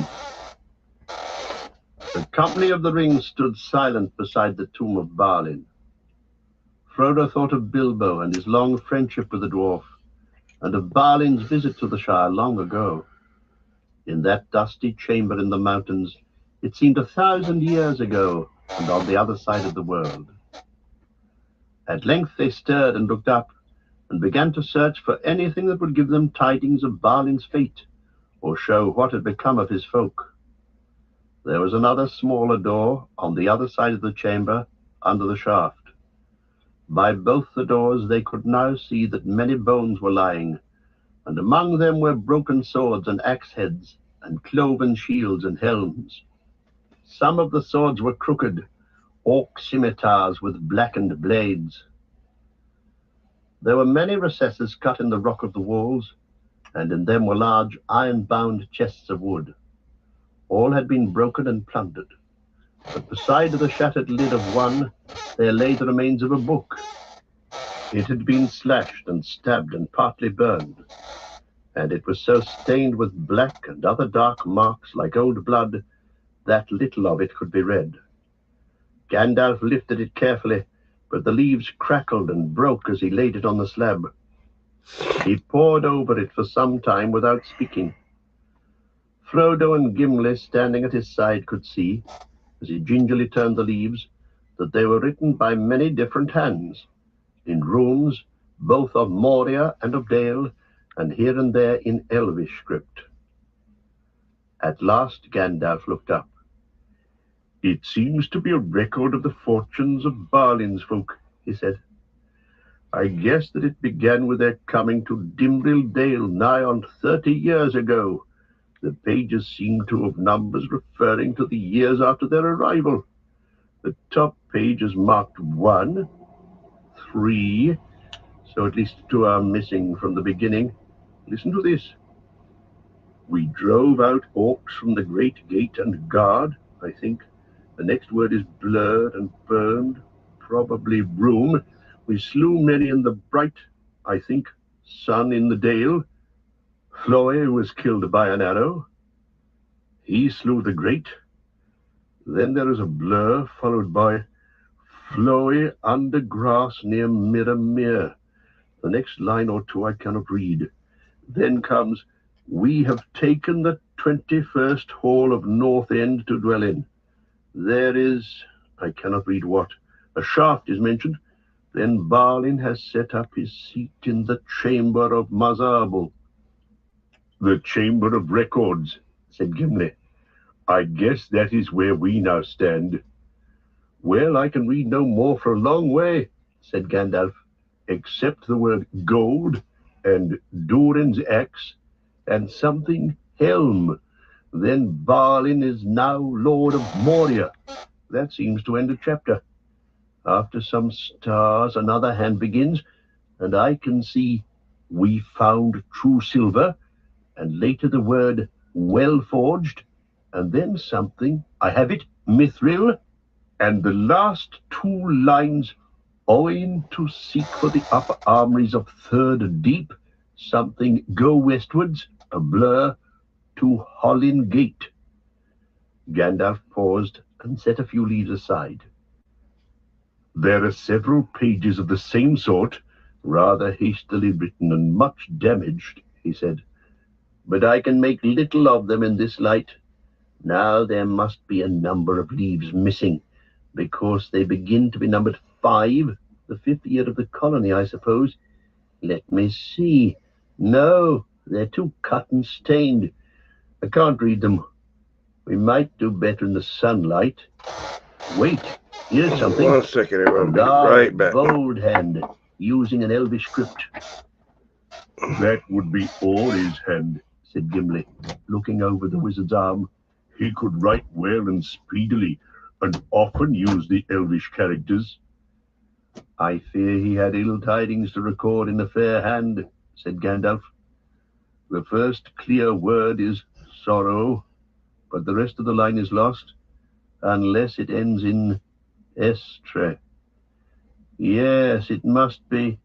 S1: The company of the Ring stood silent beside the tomb of Balin. Frodo thought of Bilbo and his long friendship with the dwarf, and of Balin's visit to the Shire long ago. In that dusty chamber in the mountains, it seemed 1,000 years ago, and on the other side of the world. At length they stirred and looked up, and began to search for anything that would give them tidings of Balin's fate, or show what had become of his folk. There was another smaller door on the other side of the chamber, under the shaft. By both the doors they could now see that many bones were lying, and among them were broken swords and axe heads, and cloven shields and helms. Some of the swords were crooked, orc scimitars with blackened blades. There were many recesses cut in the rock of the walls, and in them were large iron-bound chests of wood. All had been broken and plundered, but beside the shattered lid of one there lay the remains of a book. It had been slashed and stabbed and partly burned, and it was so stained with black and other dark marks like old blood that little of it could be read. Gandalf lifted it carefully, but the leaves crackled and broke as he laid it on the slab. He pored over it for some time without speaking. Frodo and Gimli, standing at his side, could see, as he gingerly turned the leaves, that they were written by many different hands, in runes both of Moria and of Dale, and here and there in Elvish script. At last Gandalf looked up. "It seems to be a record of the fortunes of Balin's folk," he said. "I guess that it began with their coming to Dimril Dale nigh on 30 years ago. The pages seem to have numbers referring to the years after their arrival. The top page is marked 1, 3, so at least 2 are missing from the beginning. Listen to this. We drove out orcs from the great gate and guard, I think. The next word is blurred and burned, probably broom. We slew many in the bright, I think, sun in the dale. Floy was killed by an arrow. He slew the great. Then there is a blur, followed by Floy under grass near Miramir. The next line or two I cannot read. Then comes, we have taken the 21st hall of North End to dwell in. There is, I cannot read what, a shaft is mentioned. Then Balin has set up his seat in the chamber of Mazarbul. The chamber of records, said Gimli. I guess that is where we now stand. Well, I can read no more for a long way, said Gandalf, except the word gold and Durin's axe and something helm. Then Balin is now Lord of Moria. That seems to end a chapter. After some stars, another hand begins, and I can see we found true silver, and later the word well forged, and then something, I have it, mithril, and the last 2 lines, owing to seek for the upper armories of Third Deep, something go westwards, a blur, to Hollin Gate. Gandalf paused and set a few leaves aside. There are several pages of the same sort, rather hastily written and much damaged, he said, but I can make little of them in this light. Now there must be a number of leaves missing, because they begin to be numbered 5, the 5th year of the colony, I suppose. Let me see. No, they're too cut and stained. I can't read them. We might do better in the sunlight. Wait, here's something.
S2: 1 second,
S1: A
S2: I'll be
S1: large,
S2: right back.
S1: bold hand, using an Elvish script. That would be Ori's hand, said Gimli, looking over the wizard's arm. He could write well and speedily, and often use the Elvish characters. I fear he had ill tidings to record in the fair hand, said Gandalf. The first clear word is sorrow, but the rest of the line is lost, unless it ends in estre. Yes, it must be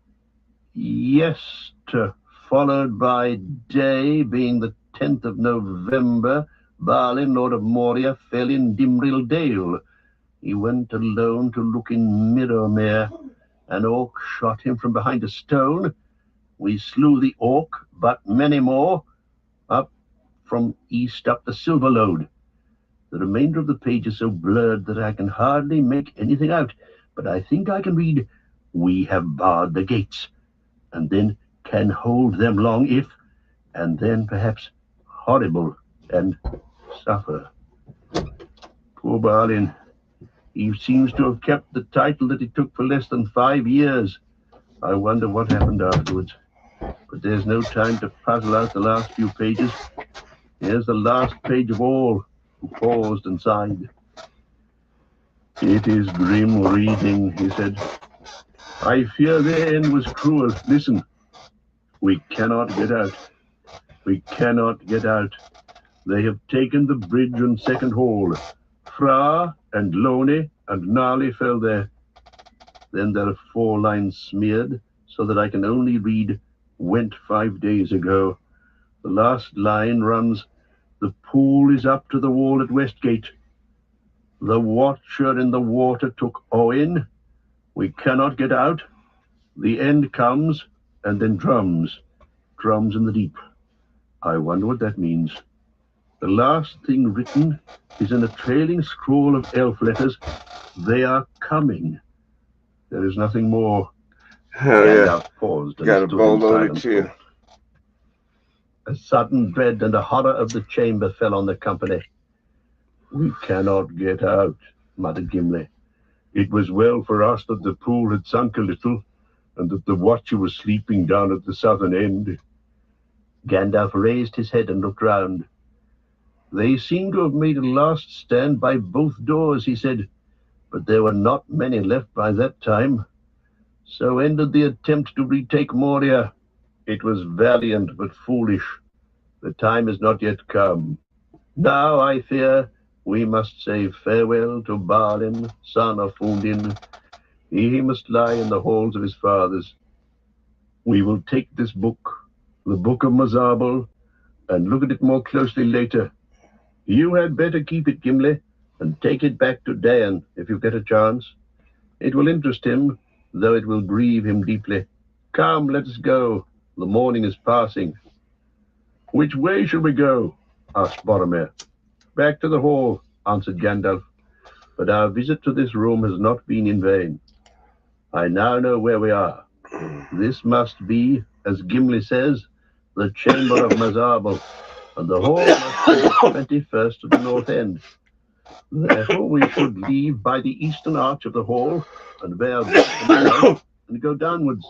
S1: yester, followed by day, being the 10th of November. Balin, Lord of Moria, fell in Dimril Dale. He went alone to look in Miramir. An orc shot him from behind a stone. We slew the orc, but many more, up from east up the Silver Lode. The remainder of the page is so blurred that I can hardly make anything out, but I think I can read, we have barred the gates, and then can hold them long if, and then perhaps horrible and suffer. Poor Balin. He seems to have kept the title that he took for less than 5 years. I wonder what happened afterwards. But there's no time to puzzle out the last few pages. Here's the last page of all, who paused and sighed. It is grim reading, he said. I fear the end was cruel. Listen, we cannot get out. We cannot get out. They have taken the bridge on second hall. Fra and Loney and Gnarly fell there. Then there are 4 lines smeared so that I can only read went 5 days ago. The last line runs, the pool is up to the wall at Westgate. The watcher in the water took Owen. We cannot get out. The end comes, and then drums. Drums in the deep. I wonder what that means. The last thing written is in a trailing scroll of elf letters. They are coming. There is nothing more.
S2: Gandalf
S1: paused and
S2: got a
S1: stood
S2: bowl
S1: in
S2: loaded
S1: silent
S2: too.
S1: thought. A sudden dread and a horror of the chamber fell on the company. We cannot get out, muttered Gimli. It was well for us that the pool had sunk a little, and that the watcher was sleeping down at the southern end. Gandalf raised his head and looked round. They seem to have made a last stand by both doors, he said, but there were not many left by that time. So ended the attempt to retake Moria. It was valiant but foolish. The time is not yet come. Now, I fear, we must say farewell to Balin, son of Fundin. He must lie in the halls of his fathers. We will take this book, the Book of Mazarbel, and look at it more closely later. You had better keep it, Gimli, and take it back to Dan if you get a chance. It will interest him, though it will grieve him deeply. Come, let us go. The morning is passing. Which way shall we go? Asked Boromir. Back to the hall, answered Gandalf. But our visit to this room has not been in vain. I now know where we are. This must be, as Gimli says, the chamber of Mazarbel, and the hall must be 21st to the north end. Therefore we should leave by the eastern arch of the hall, and bear back and go downwards.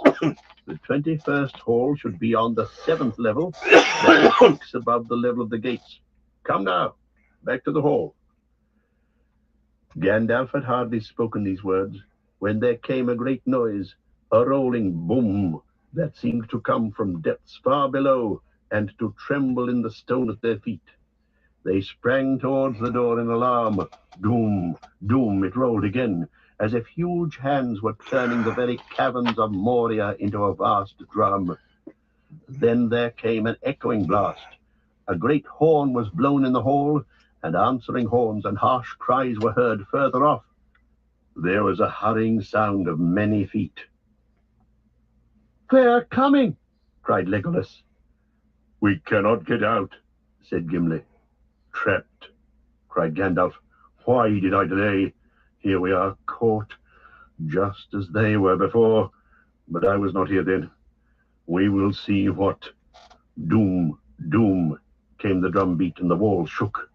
S1: The 21st hall should be on the 7th level, that is 6 above the level of the gates. Come now, back to the hall. Gandalf had hardly spoken these words when there came a great noise, a rolling boom that seemed to come from depths far below and to tremble in the stone at their feet. They sprang towards the door in alarm. Doom, doom, it rolled again, as if huge hands were turning the very caverns of Moria into a vast drum. Then there came an echoing blast. A great horn was blown in the hall, and answering horns and harsh cries were heard further off. There was a hurrying sound of many feet. "They are coming!" cried Legolas. "We cannot get out," said Gimli. "Trapped," cried Gandalf. "Why did I delay? Here we are, caught, just as they were before. But I was not here then. We will see what." Doom, doom, came the drum beat, and the walls shook.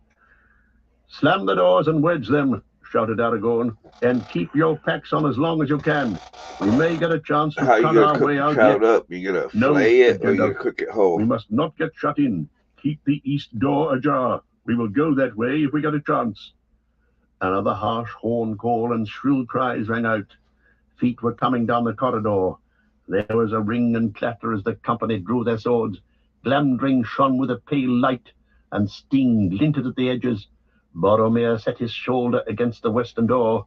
S1: "Slam the doors and wedge them," shouted Aragorn, "and keep your packs on as long as you can. We may get a chance to cut our way out yet."
S2: Up? You gonna flay it, or you gonna cook it whole?
S1: "We must not get shut in. Keep the east door ajar. We will go that way if we get a chance." Another harsh horn call and shrill cries rang out. Feet were coming down the corridor. There was a ring and clatter as the company drew their swords. Glamdring shone with a pale light, and Sting glinted at the edges. Boromir set his shoulder against the western door.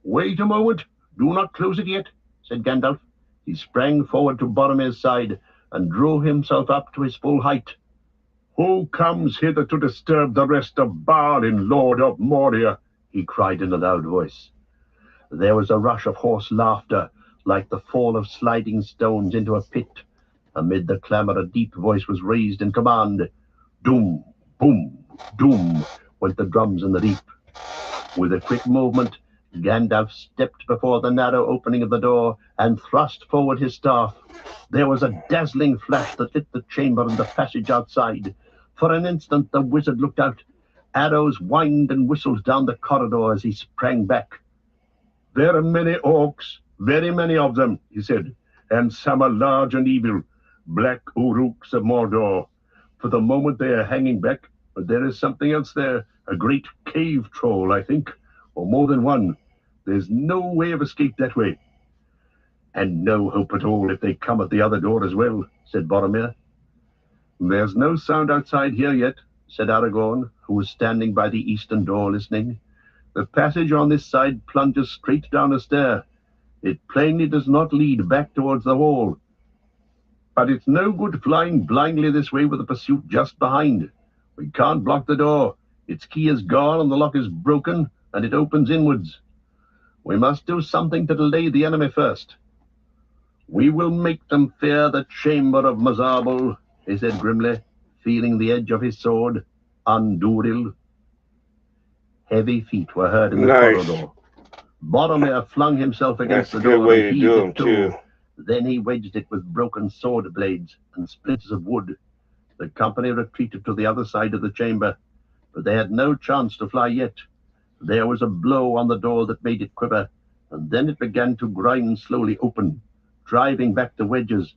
S1: "Wait a moment. Do not close it yet," said Gandalf. He sprang forward to Boromir's side and drew himself up to his full height. "Who comes hither to disturb the rest of Balin, Lord of Moria?" he cried in a loud voice. There was a rush of hoarse laughter, like the fall of sliding stones into a pit. Amid the clamor, a deep voice was raised in command. Doom, boom, doom, went the drums in the deep. With a quick movement, Gandalf stepped before the narrow opening of the door and thrust forward his staff. There was a dazzling flash that lit the chamber and the passage outside. For an instant the wizard looked out. Arrows whined and whistled down the corridor as he sprang back. "There are many orcs, very many of them," he said, "and some are large and evil, black Uruks of Mordor. For the moment they are hanging back, but there is something else there, a great cave troll, I think. or more than one. There's no way of escape that way. And no hope at all if they come at the other door as well, said Boromir. There's no sound outside here yet, said Aragorn, who was standing by the eastern door listening. The passage on this side plunges straight down a stair. It plainly does not lead back towards the hall. But it's no good flying blindly this way with the pursuit just behind. We can't block the door. Its key is gone and the lock is broken, and it opens inwards. We must do something to delay the enemy first. We will make them fear the chamber of Mazarbul, he said grimly, feeling the edge of his sword. Andúril. Heavy feet were heard in the corridor. Boromir flung himself against the door and heaved it to. Then he wedged it with broken sword blades and splinters of wood. The company retreated to the other side of the chamber, but they had no chance to fly yet. There was a blow on the door that made it quiver, and then it began to grind slowly open, driving back the wedges.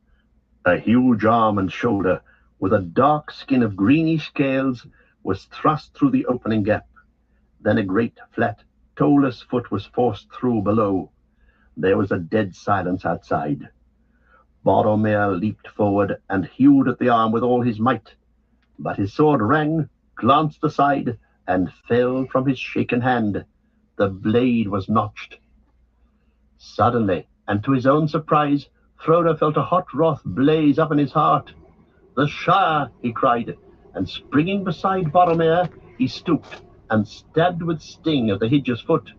S1: A huge arm and shoulder, with a dark skin of greenish scales, was thrust through the opening gap. Then a great, flat, toeless foot was forced through below. There was a dead silence outside. Boromir leaped forward and hewed at the arm with all his might, but his sword rang, glanced aside, and fell from his shaken hand. The blade was notched. Suddenly, and to his own surprise, Frodo felt a hot wrath blaze up in his heart. "The Shire!" he cried, and springing beside Boromir, he stooped and stabbed with sting at the Hidge's foot.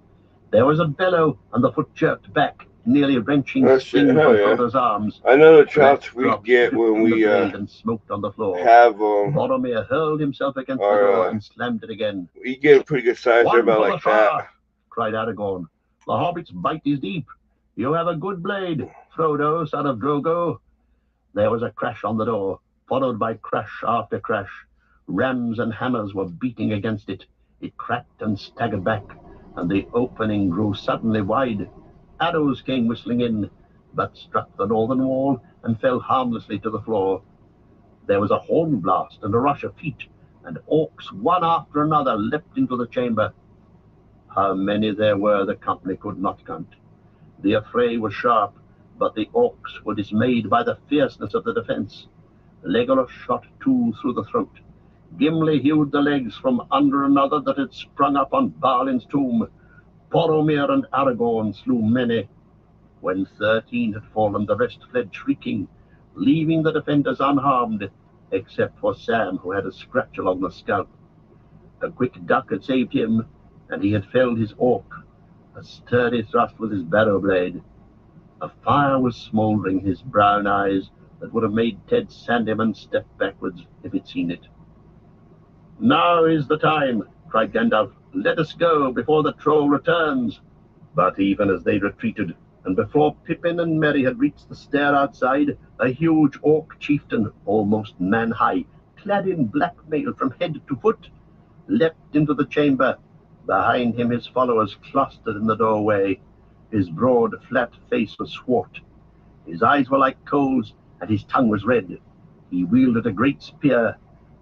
S1: There was a bellow, and the foot jerked back, nearly wrenching sting from Frodo's arms.
S2: I know the chops we get when we
S1: and smoked on the floor. Boromir hurled himself against the door and slammed it again.
S2: We get a pretty good size there about like that,
S1: cried Aragorn. The hobbit's bite is deep. You have a good blade, Frodo, son of Drogo. There was a crash on the door, followed by crash after crash. Rams and hammers were beating against it. It cracked and staggered back, and the opening grew suddenly wide. Arrows came whistling in, but struck the northern wall and fell harmlessly to the floor. There was a horn blast and a rush of feet, and orcs one after another leapt into the chamber. How many there were the company could not count. The affray was sharp, but the orcs were dismayed by the fierceness of the defense. Legolas shot two through the throat. Gimli hewed the legs from under another that had sprung up on Balin's tomb. Boromir and Aragorn slew many. When 13 had fallen, the rest fled shrieking, leaving the defenders unharmed, except for Sam, who had a scratch along the scalp. A quick duck had saved him, and he had felled his orc, a sturdy thrust with his barrow blade. A fire was smouldering his brown eyes that would have made Ted Sandyman step backwards if he'd seen it. "Now is the time," cried Gandalf. "Let us go before the troll returns." But even as they retreated, and before Pippin and Merry had reached the stair outside, a huge orc chieftain, almost man-high, clad in black mail from head to foot, leapt into the chamber. Behind him his followers clustered in the doorway. His broad, flat face was swart. His eyes were like coals, and his tongue was red. He wielded a great spear.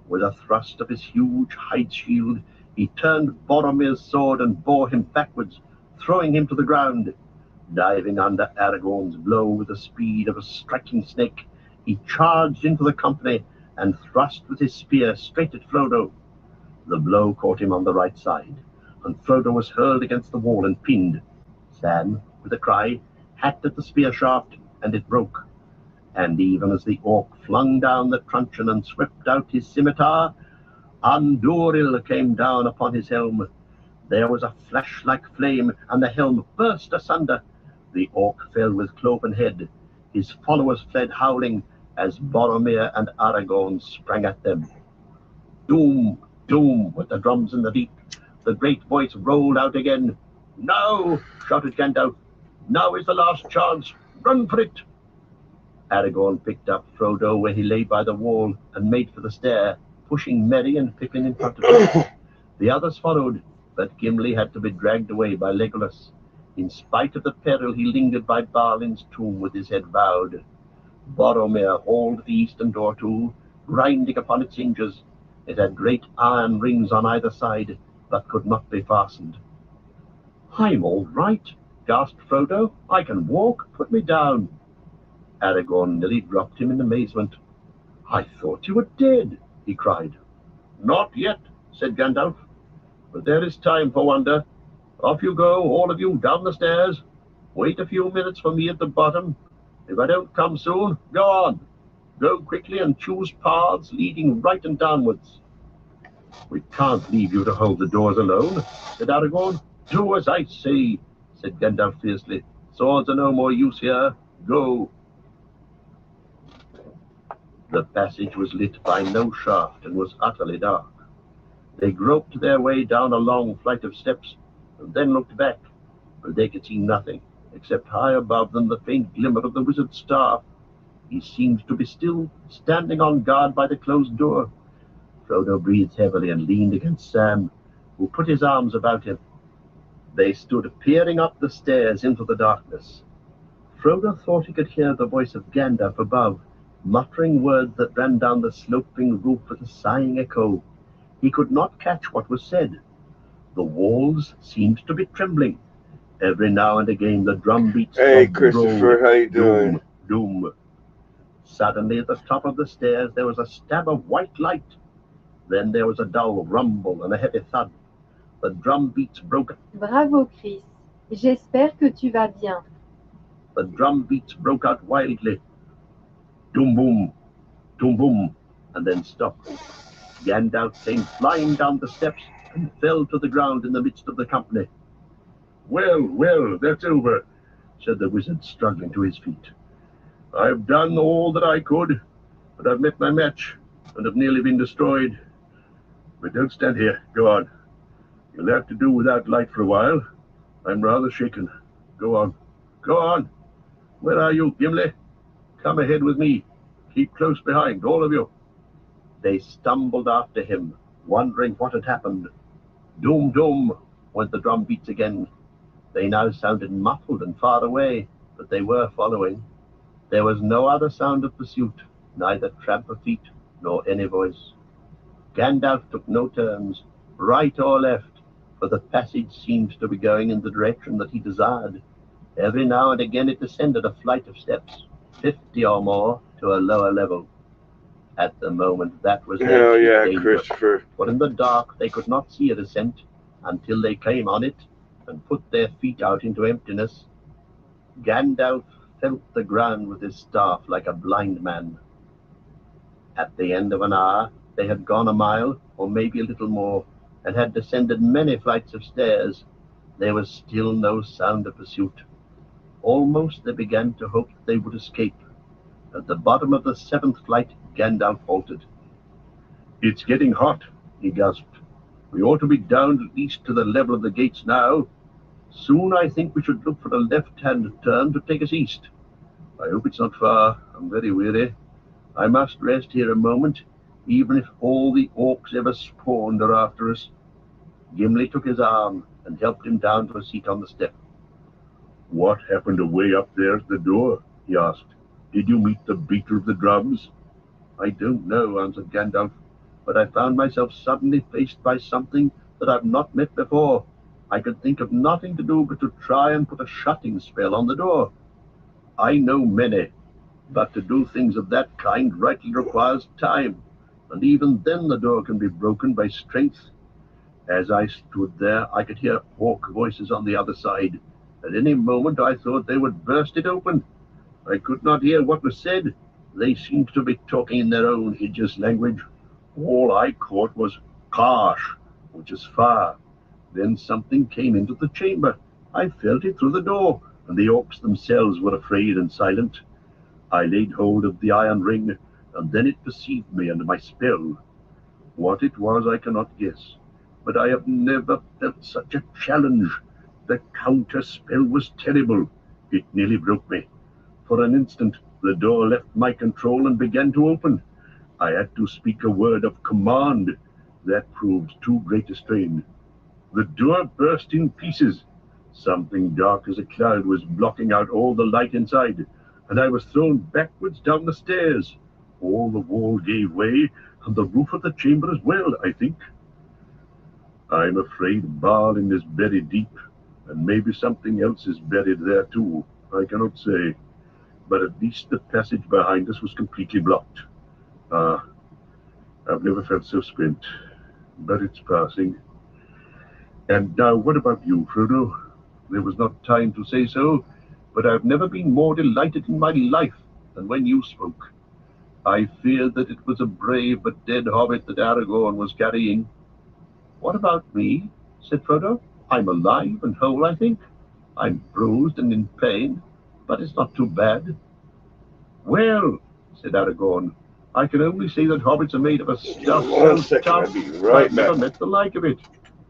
S1: With a thrust of his huge hide shield, he turned Boromir's sword and bore him backwards, throwing him to the ground. Diving under Aragorn's blow with the speed of a striking snake, he charged into the company and thrust with his spear straight at Frodo. The blow caught him on the right side, and Frodo was hurled against the wall and pinned. Sam, with a cry, hacked at the spear shaft, and it broke. And even as the orc flung down the truncheon and swept out his scimitar, Andúril came down upon his helm. There was a flash like flame, and the helm burst asunder. The orc fell with cloven head. His followers fled howling as Boromir and Aragorn sprang at them. Doom, doom, with the drums in the deep. The great voice rolled out again. "Now!" shouted Gandalf. "Now is the last chance. Run for it!" Aragorn picked up Frodo where he lay by the wall and made for the stair, pushing Merry and Pippin in front of him. The others followed, but Gimli had to be dragged away by Legolas. In spite of the peril, he lingered by Balin's tomb with his head bowed. Boromir hauled the eastern door to, grinding upon its hinges. It had great iron rings on either side, but could not be fastened. I'm all right, gasped Frodo. I can walk. Put me down. Aragorn nearly dropped him in amazement. I thought you were dead, he cried. Not yet, said Gandalf. But there is time for wonder. Off you go, all of you, down the stairs. Wait a few minutes for me at the bottom. If I don't come soon, go on. Go quickly and choose paths leading right and downwards. We can't leave you to hold the doors alone, said Aragorn. Do as I say, said Gandalf fiercely. Swords are no more use here. Go. The passage was lit by no shaft and was utterly dark. They groped their way down a long flight of steps and then looked back, but they could see nothing except high above them the faint glimmer of the wizard's staff. He seemed to be still standing on guard by the closed door. Frodo breathed heavily and leaned against Sam, who put his arms about him. They stood peering up the stairs into the darkness. Frodo thought he could hear the voice of Gandalf above, muttering words that ran down the sloping roof with a sighing echo. He could not catch what was said. The walls seemed to be trembling. Every now and again the drum beats
S2: Hey, Christopher, how you doing?
S1: Doom, doom. Suddenly at the top of the stairs there was a stab of white light. Then there was a dull rumble and a heavy thud. The drum beats broke.
S3: Bravo, Chris. J'espère que tu vas bien.
S1: The drum beats broke out wildly. Doom boom, and then stopped. Gandalf came flying down the steps and fell to the ground in the midst of the company. Well, that's over, said the wizard, struggling to his feet. I've done all that I could, but I've met my match and have nearly been destroyed. But don't stand here. Go on. You'll have to do without light for a while. I'm rather shaken. Go on. Go on. Where are you, Gimli? Come ahead with me. Keep close behind, all of you. They stumbled after him, wondering what had happened. Doom, doom, went the drum beats again. They now sounded muffled and far away, but they were following. There was no other sound of pursuit, neither tramp of feet nor any voice. Gandalf took no turns, right or left, for the passage seemed to be going in the direction that he desired. Every now and again it descended a flight of steps, 50 or more, to a lower level. At the moment that was their chief danger,
S2: Christopher.
S1: for in the dark they could not see a descent until they came on it and put their feet out into emptiness. Gandalf felt the ground with his staff like a blind man. At the end of an hour they had gone a mile, or maybe a little more, and had descended many flights of stairs. There was still no sound of pursuit. Almost they began to hope that they would escape. At the bottom of the 7th flight, Gandalf halted. It's getting hot, he gasped. We ought to be down at least to the level of the gates now. Soon I think we should look for a left-hand turn to take us east. I hope it's not far. I'm very weary. I must rest here a moment, even if all the orcs ever spawned are after us. Gimli took his arm and helped him down to a seat on the step. What happened away up there at the door? He asked. Did you meet the beater of the drums? I don't know, answered Gandalf, but I found myself suddenly faced by something that I've not met before. I could think of nothing to do but to try and put a shutting spell on the door. I know many, but to do things of that kind rightly requires time, and even then the door can be broken by strength. As I stood there, I could hear orc voices on the other side. At any moment I thought they would burst it open. I could not hear what was said. They seemed to be talking in their own hideous language. All I caught was "Karsh," which is far. Then something came into the chamber. I felt it through the door, and the orcs themselves were afraid and silent. I laid hold of the iron ring, and then it perceived me and my spell. What it was I cannot guess, but I have never felt such a challenge. The counter spell was terrible. It nearly broke me. For an instant, the door left my control and began to open. I had to speak a word of command. That proved too great a strain. The door burst in pieces. Something dark as a cloud was blocking out all the light inside, and I was thrown backwards down the stairs. All the wall gave way, and the roof of the chamber as well, I think. I'm afraid Balin is buried deep. and maybe something else is buried there too. I cannot say, but at least the passage behind us was completely blocked. Ah, I've never felt so spent, but it's passing. And now, what about you, Frodo? There was not time to say so, but I've never been more delighted in my life than when you spoke. I feared that it was a brave but dead hobbit that Aragorn was carrying. What about me? Said Frodo. I'm alive and whole, I think. I'm bruised and in pain, but it's not too bad. Well, said Aragorn, I can only say that hobbits are made of a stuff so tough I've never met the like of it.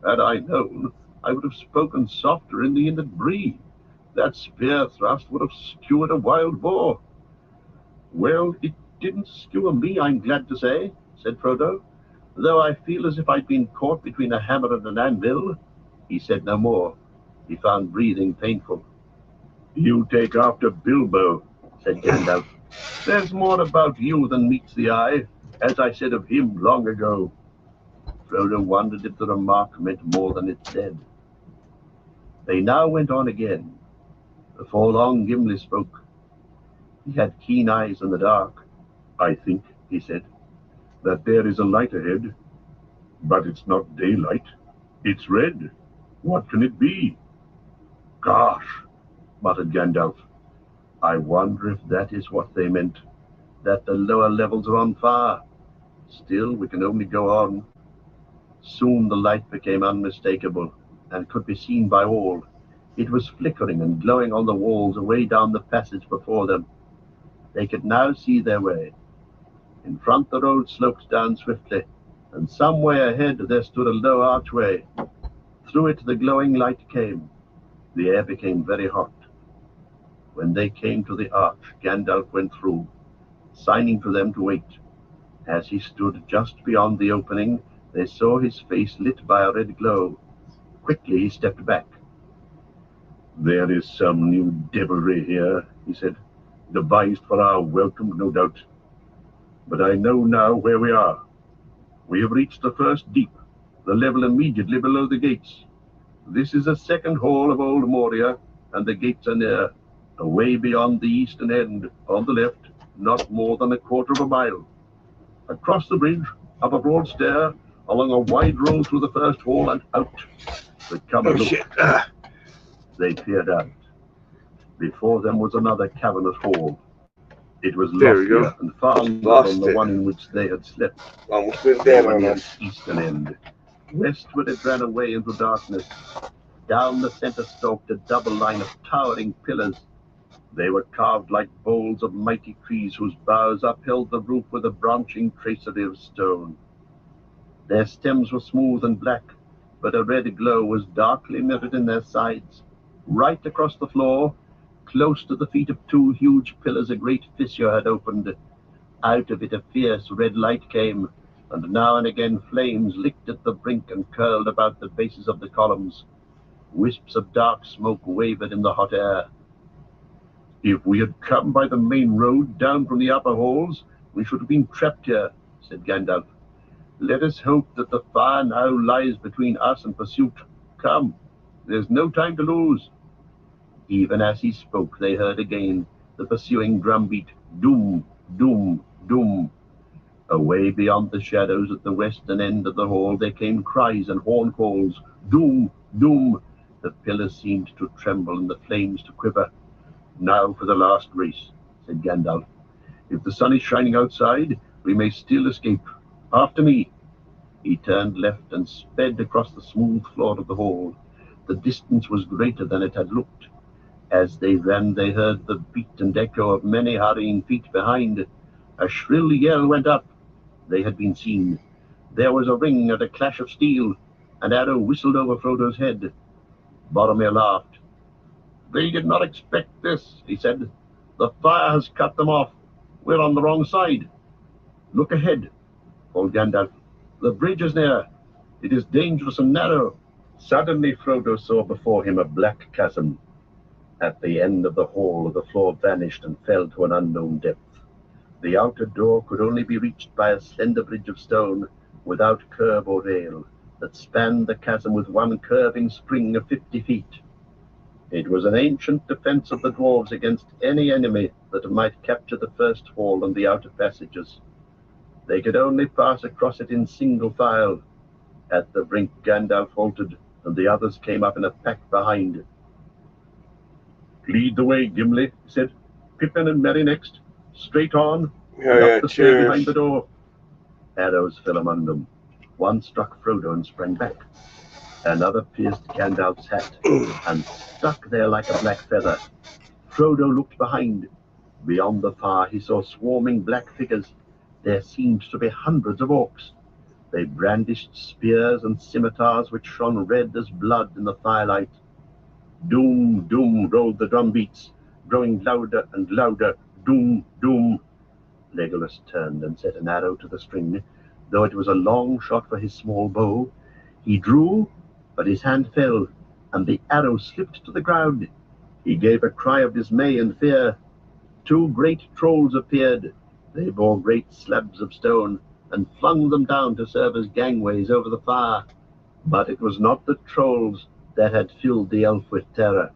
S1: Had I known, I would have spoken softer in the inlet bree. That spear thrust would have skewered a wild boar. Well, it didn't skewer me, I'm glad to say, said Frodo, though I feel as if I'd been caught between a hammer and an anvil. He said no more. He found breathing painful. You take after Bilbo, said Gandalf. There's more about you than meets the eye, as I said of him long ago. Frodo wondered if the remark meant more than it said. They now went on again. Before long, Gimli spoke. He had keen eyes in the dark. I think, he said, that there is a light ahead, but it's not daylight. It's red. What can it be? Gosh, muttered Gandalf. I wonder if that is what they meant, that the lower levels are on fire. Still, we can only go on. Soon the light became unmistakable and could be seen by all. It was flickering and glowing on the walls away down the passage before them. They could now see their way. In front the road sloped down swiftly, and some way ahead there stood a low archway. Through it the glowing light came. The air became very hot. When they came to the arch, Gandalf went through, signing to them to wait. As he stood just beyond the opening, they saw his face lit by a red glow. Quickly he stepped back. There is some new devilry here, he said, devised for our welcome, no doubt. But I know now where we are. We have reached the first deep, the level immediately below the gates. This is the second hall of Old Moria, and the gates are near, away beyond the eastern end, on the left, not more than a quarter of a mile. Across the bridge, up a broad stair, along a wide road through the first hall and out. But come and look. They peered out. Before them was another cavernous hall. It was loftier and far longer than the one in which they had slept. They were near its eastern end. Westward it ran away into darkness. Down the center stalked a double line of towering pillars. They were carved like boles of mighty trees whose boughs upheld the roof with a branching tracery of stone. Their stems were smooth and black, but a red glow was darkly mirrored in their sides. Right across the floor, close to the feet of two huge pillars, a great fissure had opened. Out of it a fierce red light came, and now and again flames licked at the brink and curled about the bases of the columns. Wisps of dark smoke wavered in the hot air. If we had come by the main road down from the upper halls, we should have been trapped here, said Gandalf. Let us hope that the fire now lies between us and pursuit. Come, there's no time to lose. Even as he spoke, they heard again the pursuing drumbeat, doom, doom, doom. Away beyond the shadows at the western end of the hall there came cries and horn calls, doom, doom. The pillars seemed to tremble and the flames to quiver. Now for the last race, said Gandalf. If the sun is shining outside, we may still escape. After me. He turned left and sped across the smooth floor of the hall. The distance was greater than it had looked. As they ran, they heard the beat and echo of many hurrying feet behind. A shrill yell went up. They had been seen. There was a ring and a clash of steel. An arrow whistled over Frodo's head. Boromir laughed. They did not expect this, he said. The fire has cut them off. We're on the wrong side. Look ahead, called Gandalf. The bridge is near. It is dangerous and narrow. Suddenly Frodo saw before him a black chasm. At the end of the hall, the floor vanished and fell to an unknown depth. The outer door could only be reached by a slender bridge of stone, without curb or rail, that spanned the chasm with one curving spring of 50 feet. It was an ancient defense of the dwarves against any enemy that might capture the first hall and the outer passages. They could only pass across it in single file. At the brink, Gandalf halted, and the others came up in a pack behind. "Lead the way, Gimli," he said. "Pippin and Merry next. Straight on, and up the stair behind the door." Arrows fell among them. One struck Frodo and sprang back. Another pierced Gandalf's hat and stuck there like a black feather. Frodo looked behind. Beyond the far he saw swarming black figures. There seemed to be hundreds of orcs. They brandished spears and scimitars which shone red as blood in the firelight. Doom, doom rolled the drum beats, growing louder and louder. Doom, doom. Legolas turned and set an arrow to the string, though it was a long shot for his small bow. He drew, but his hand fell, and the arrow slipped to the ground. He gave a cry of dismay and fear. Two great trolls appeared. They bore great slabs of stone and flung them down to serve as gangways over the fire. But it was not the trolls that had filled the elf with terror.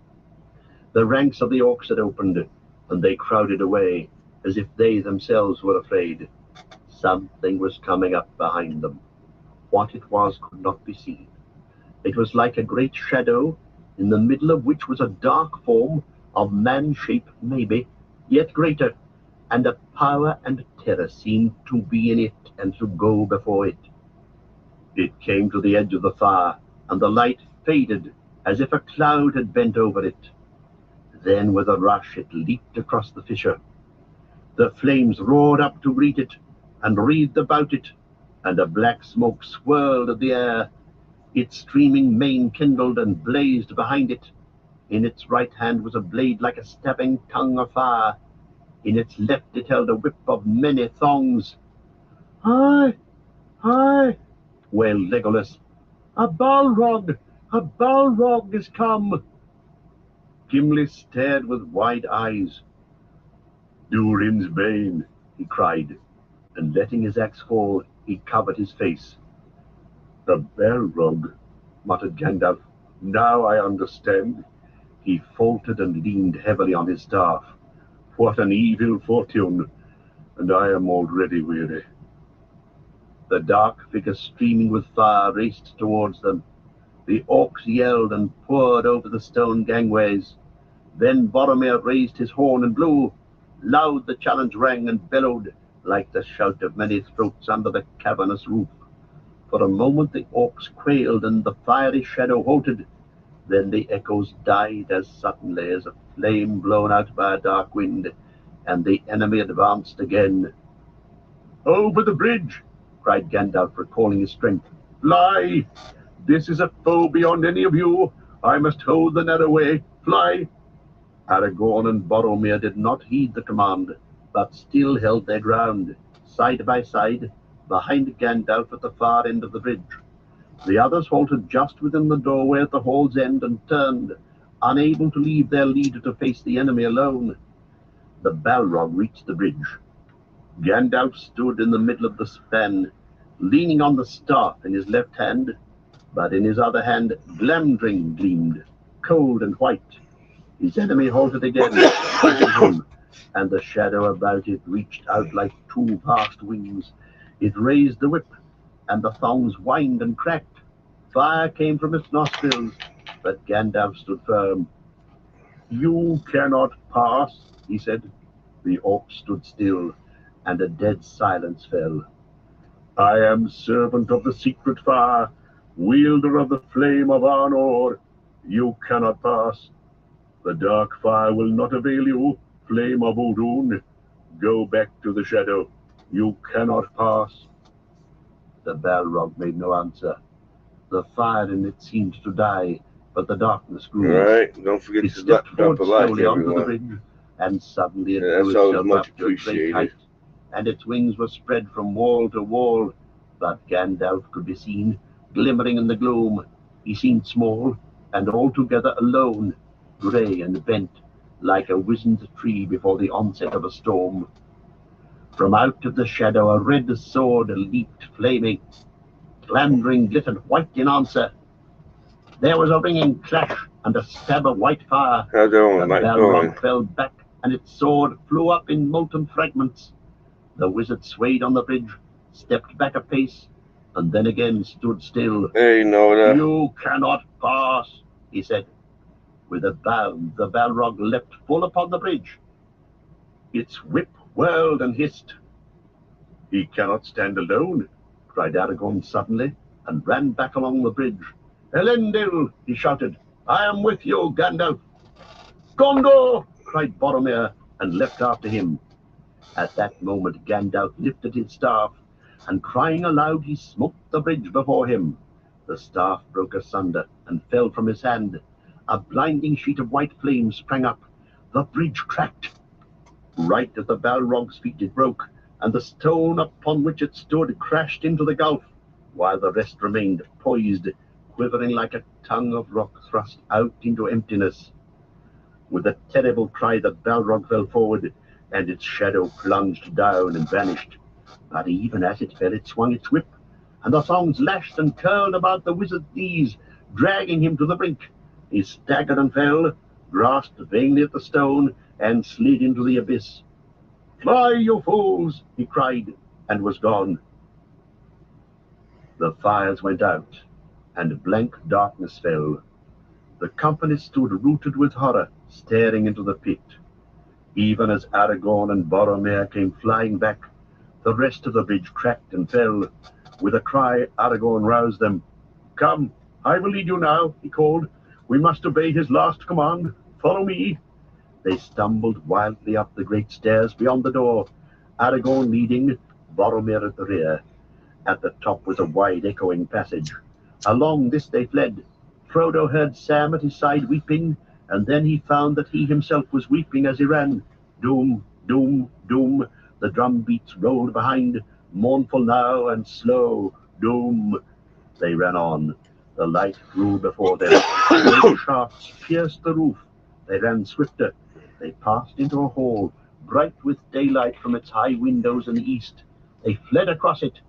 S1: The ranks of the orcs had opened, and they crowded away, as if they themselves were afraid. Something was coming up behind them. What it was could not be seen. It was like a great shadow, in the middle of which was a dark form, of man shape maybe, yet greater, and a power and terror seemed to be in it and to go before it. It came to the edge of the fire, and the light faded as if a cloud had bent over it. Then with a rush it leaped across the fissure. The flames roared up to greet it, and wreathed about it, and a black smoke swirled in the air. Its streaming mane kindled and blazed behind it. In its right hand was a blade like a stabbing tongue of fire. In its left it held a whip of many thongs. "Hi! Hi!" wailed Legolas. "A Balrog! A Balrog is come!" Gimli stared with wide eyes. "Durin's bane!" he cried, and letting his axe fall, he covered his face. "The Balrog," muttered Gandalf. "Now I understand." He faltered and leaned heavily on his staff. "What an evil fortune, and I am already weary." The dark figure streaming with fire raced towards them. The orcs yelled and poured over the stone gangways. Then Boromir raised his horn and blew. Loud the challenge rang and bellowed, like the shout of many throats under the cavernous roof. For a moment the orcs quailed, and the fiery shadow halted. Then the echoes died as suddenly as a flame blown out by a dark wind, and the enemy advanced again. "Over the bridge!" cried Gandalf, recalling his strength. "Fly! This is a foe beyond any of you. I must hold the narrow way. Fly!" Aragorn and Boromir did not heed the command, but still held their ground, side by side, behind Gandalf at the far end of the bridge. The others halted just within the doorway at the hall's end and turned, unable to leave their leader to face the enemy alone. The Balrog reached the bridge. Gandalf stood in the middle of the span, leaning on the staff in his left hand, but in his other hand Glamdring gleamed, cold and white. His enemy halted again, and the shadow about it reached out like two vast wings. It raised the whip, and the thongs whined and cracked. Fire came from its nostrils, but Gandalf stood firm. "You cannot pass," he said. The orcs stood still, and a dead silence fell. "I am servant of the secret fire, wielder of the flame of Arnor. You cannot pass. The dark fire will not avail you, flame of Udun. Go back to the shadow. You cannot pass." The Balrog made no answer. The fire in it seemed to die, but the darkness grew.
S2: All right, don't forget
S1: It
S2: to
S1: stepped
S2: drop
S1: forward
S2: a like,
S1: slowly onto the
S2: everyone.
S1: bridge, and suddenly it
S2: Yeah,
S1: drew
S2: that's always
S1: itself
S2: much
S1: up to a great
S2: appreciated.
S1: height, and its wings were spread from wall to wall. But Gandalf could be seen, glimmering in the gloom. He seemed small, and altogether alone, grey and bent, like a wizened tree before the onset of a storm. From out of the shadow a red sword leaped flaming. Glamdring glittered white in answer. There was a ringing clash, and a stab of white fire.
S2: How's that one,
S1: The
S2: Mike?
S1: Balrog fell back, and its sword flew up in molten fragments. The wizard swayed on the bridge, stepped back a pace, and then again stood still.
S2: Hey, Noda.
S1: You cannot pass, he said. With a bound, the Balrog leapt full upon the bridge. Its whip whirled and hissed. He cannot stand alone, cried Aragorn suddenly, and ran back along the bridge. Elendil, he shouted, I am with you, Gandalf. Gondor, cried Boromir, and leapt after him. At that moment Gandalf lifted his staff, and crying aloud he smote the bridge before him. The staff broke asunder and fell from his hand. A blinding sheet of white flame sprang up. The bridge cracked. Right at the Balrog's feet it broke, and the stone upon which it stood crashed into the gulf, while the rest remained poised, quivering like a tongue of rock thrust out into emptiness. With a terrible cry the Balrog fell forward, and its shadow plunged down and vanished. But even as it fell, it swung its whip, and the thongs lashed and curled about the wizard's knees, dragging him to the brink. He staggered and fell, grasped vainly at the stone, and slid into the abyss. Fly, you fools, he cried, and was gone. The fires went out, and blank darkness fell. The company stood rooted with horror, staring into the pit. Even as Aragorn and Boromir came flying back, the rest of the bridge cracked and fell. With a cry, Aragorn roused them. Come, I will lead you now, he called. We must obey his last command. Follow me. They stumbled wildly up the great stairs beyond the door, Aragorn leading, Boromir at the rear. At the top was a wide, echoing passage. Along this they fled. Frodo heard Sam at his side weeping, and then he found that he himself was weeping as he ran. Doom, doom, doom, the drum beats rolled behind, mournful now and slow. Doom. They ran on. The light grew before them. Great shafts pierced the roof. They ran swifter. They passed into a hall, bright with daylight from its high windows in the east. They fled across it.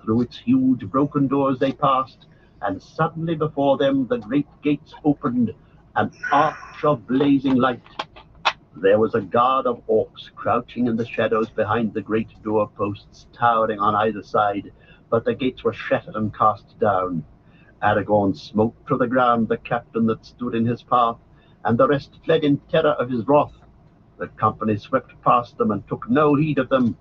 S1: Through its huge broken doors they passed, and suddenly before them the great gates opened, an arch of blazing light. There was a guard of orcs crouching in the shadows behind the great doorposts, towering on either side, but the gates were shattered and cast down. Aragorn smote to the ground the captain that stood in his path, and the rest fled in terror of his wrath. The company swept past them and took no heed of them.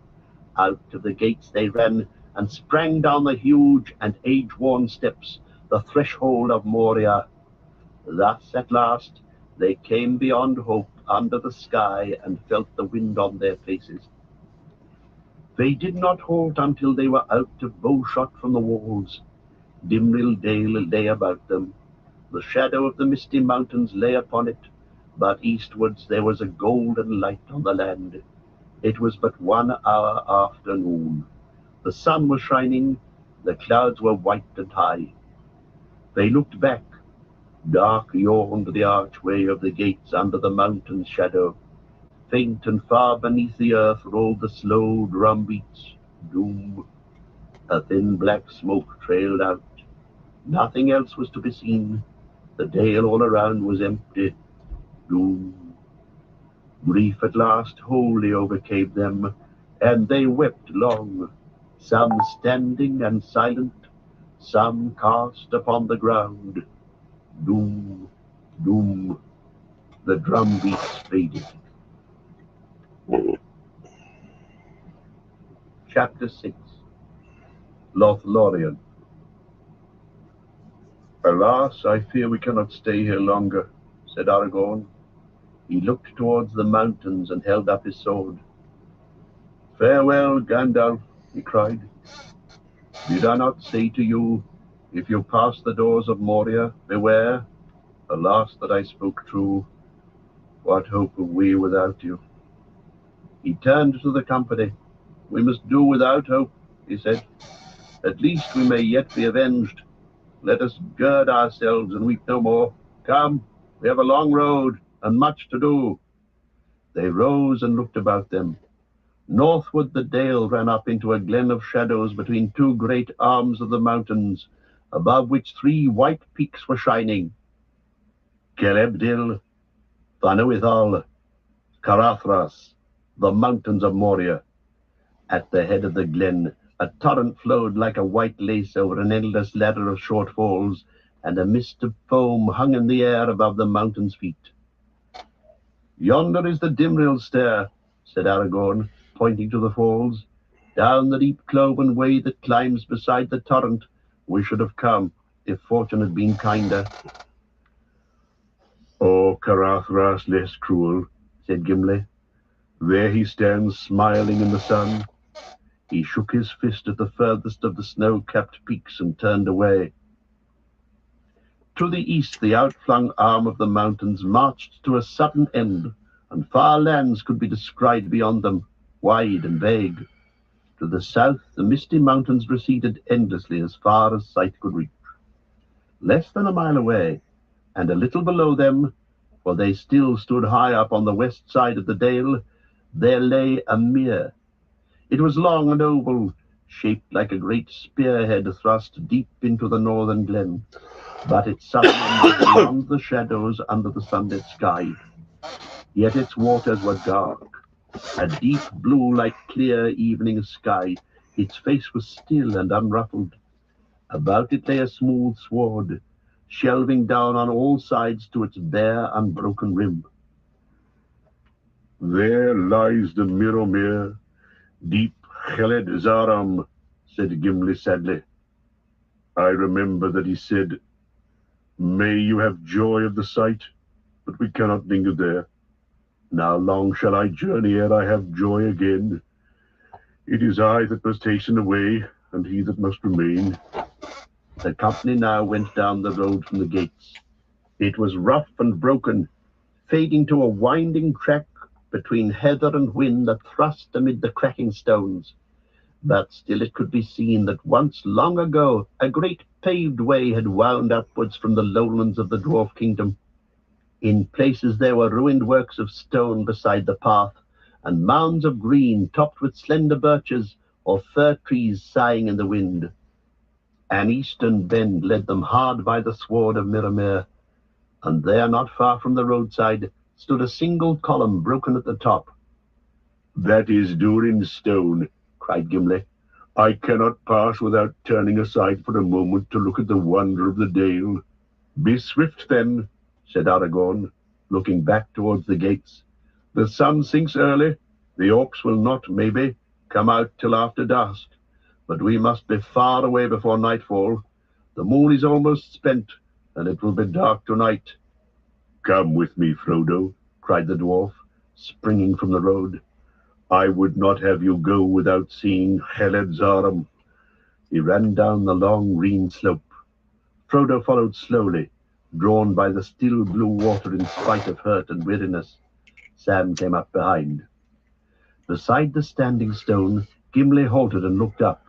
S1: Out of the gates they ran, and sprang down the huge and age-worn steps, the threshold of Moria. Thus, at last, they came beyond hope under the sky and felt the wind on their faces. They did not halt until they were out of bowshot from the walls. Dimrill Dale lay about them. The shadow of the misty mountains lay upon it, but eastwards there was a golden light on the land. It was but 1 hour after noon. The sun was shining, the clouds were white and high. They looked back. Dark yawned the archway of the gates under the mountain's shadow. Faint and far beneath the earth rolled the slow drum beats. Doom. A thin black smoke trailed out. Nothing else was to be seen. The dale all around was empty. Doom. Grief at last wholly overcame them, and they wept long, some standing and silent, some cast upon the ground. Doom, doom. The drum beats faded. Chapter 6. Lothlorien. Alas, I fear we cannot stay here longer, said Aragorn. He looked towards the mountains and held up his sword. Farewell, Gandalf, he cried. Did I not say to you, if you pass the doors of Moria, beware? Alas, that I spoke true. What hope have we without you? He turned to the company. We must do without hope, he said. At least we may yet be avenged. Let us gird ourselves and weep no more. Come, we have a long road and much to do. They rose and looked about them. Northward the dale ran up into a glen of shadows between 2 great arms of the mountains, above which 3 white peaks were shining. Celebdil, Thanwythal, Carathras, the mountains of Moria. At the head of the glen, a torrent flowed like a white lace over an endless ladder of short falls, and a mist of foam hung in the air above the mountain's feet. Yonder is the Dimrill stair, said Aragorn, pointing to the falls. Down the deep cloven way that climbs beside the torrent we should have come, if fortune had been kinder. Oh, Carathras less cruel, said Gimli. There he stands smiling in the sun. He shook his fist at the furthest of the snow-capped peaks and turned away. To the east, the outflung arm of the mountains marched to a sudden end, and far lands could be descried beyond them, wide and vague. To the south, the misty mountains receded endlessly as far as sight could reach. Less than a mile away, and a little below them, for they still stood high up on the west side of the dale, there lay a mere. It was long and oval, shaped like a great spearhead thrust deep into the northern glen, but its southern end was beyond the shadows under the sunlit sky. Yet its waters were dark, a deep blue like clear evening sky. Its face was still and unruffled. About it lay a smooth sward, shelving down on all sides to its bare, unbroken rim. There lies the Mirrormere, deep Heled Zaram, said Gimli sadly. I remember that he said, May you have joy of the sight, but we cannot linger there. Now long shall I journey ere I have joy again. It is I that must hasten away, and he that must remain. The company now went down the road from the gates. It was rough and broken, fading to a winding track between heather and wind that thrust amid the cracking stones. But still it could be seen that once long ago a great paved way had wound upwards from the lowlands of the dwarf kingdom. In places there were ruined works of stone beside the path, and mounds of green topped with slender birches or fir trees sighing in the wind. An eastern bend led them hard by the sward of Mirrormere, and there, not far from the roadside, stood a single column broken at the top. That is Durin's stone, cried Gimli. I cannot pass without turning aside for a moment to look at the wonder of the dale. Be swift then, said Aragorn, looking back towards the gates. The sun sinks early. The orcs will not, maybe, come out till after dusk, but we must be far away before nightfall. The moon is almost spent, and it will be dark tonight. Come with me, Frodo, cried the dwarf, springing from the road. I would not have you go without seeing Heled Zaram. He ran down the long green slope. Frodo followed slowly, drawn by the still blue water in spite of hurt and weariness. Sam came up behind. Beside the standing stone, Gimli halted and looked up.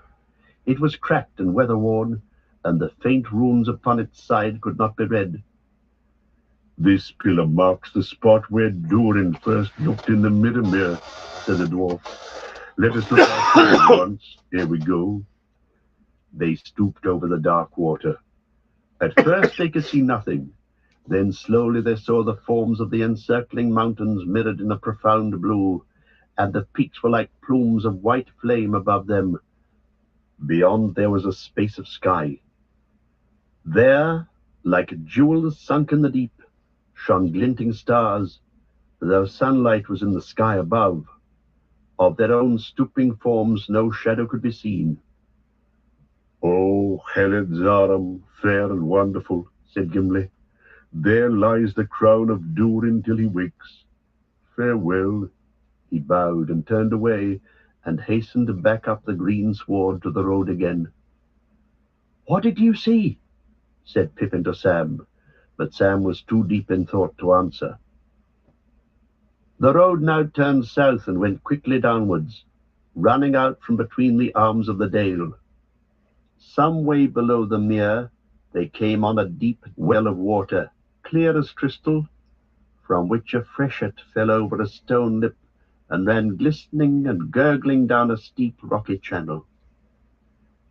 S1: It was cracked and weather-worn, and the faint runes upon its side could not be read. This pillar marks the spot where Durin first looked in the Mirrormere, said the dwarf. Let us look out once. Here we go. They stooped over the dark water. At first they could see nothing. Then slowly they saw the forms of the encircling mountains mirrored in a profound blue, and the peaks were like plumes of white flame above them. Beyond there was a space of sky. There, like jewels sunk in the deep, shone glinting stars, though sunlight was in the sky above. Of their own stooping forms no shadow could be seen. O Heled Zaram, fair and wonderful, said Gimli. There lies the crown of Durin till he wakes. Farewell. He bowed and turned away, and hastened back up the green sward to the road again. What did you see? Said Pippin to Sam, but Sam was too deep in thought to answer. The road now turned south and went quickly downwards, running out from between the arms of the dale. Some way below the mere, they came on a deep well of water, clear as crystal, from which a freshet fell over a stone lip and ran glistening and gurgling down a steep rocky channel.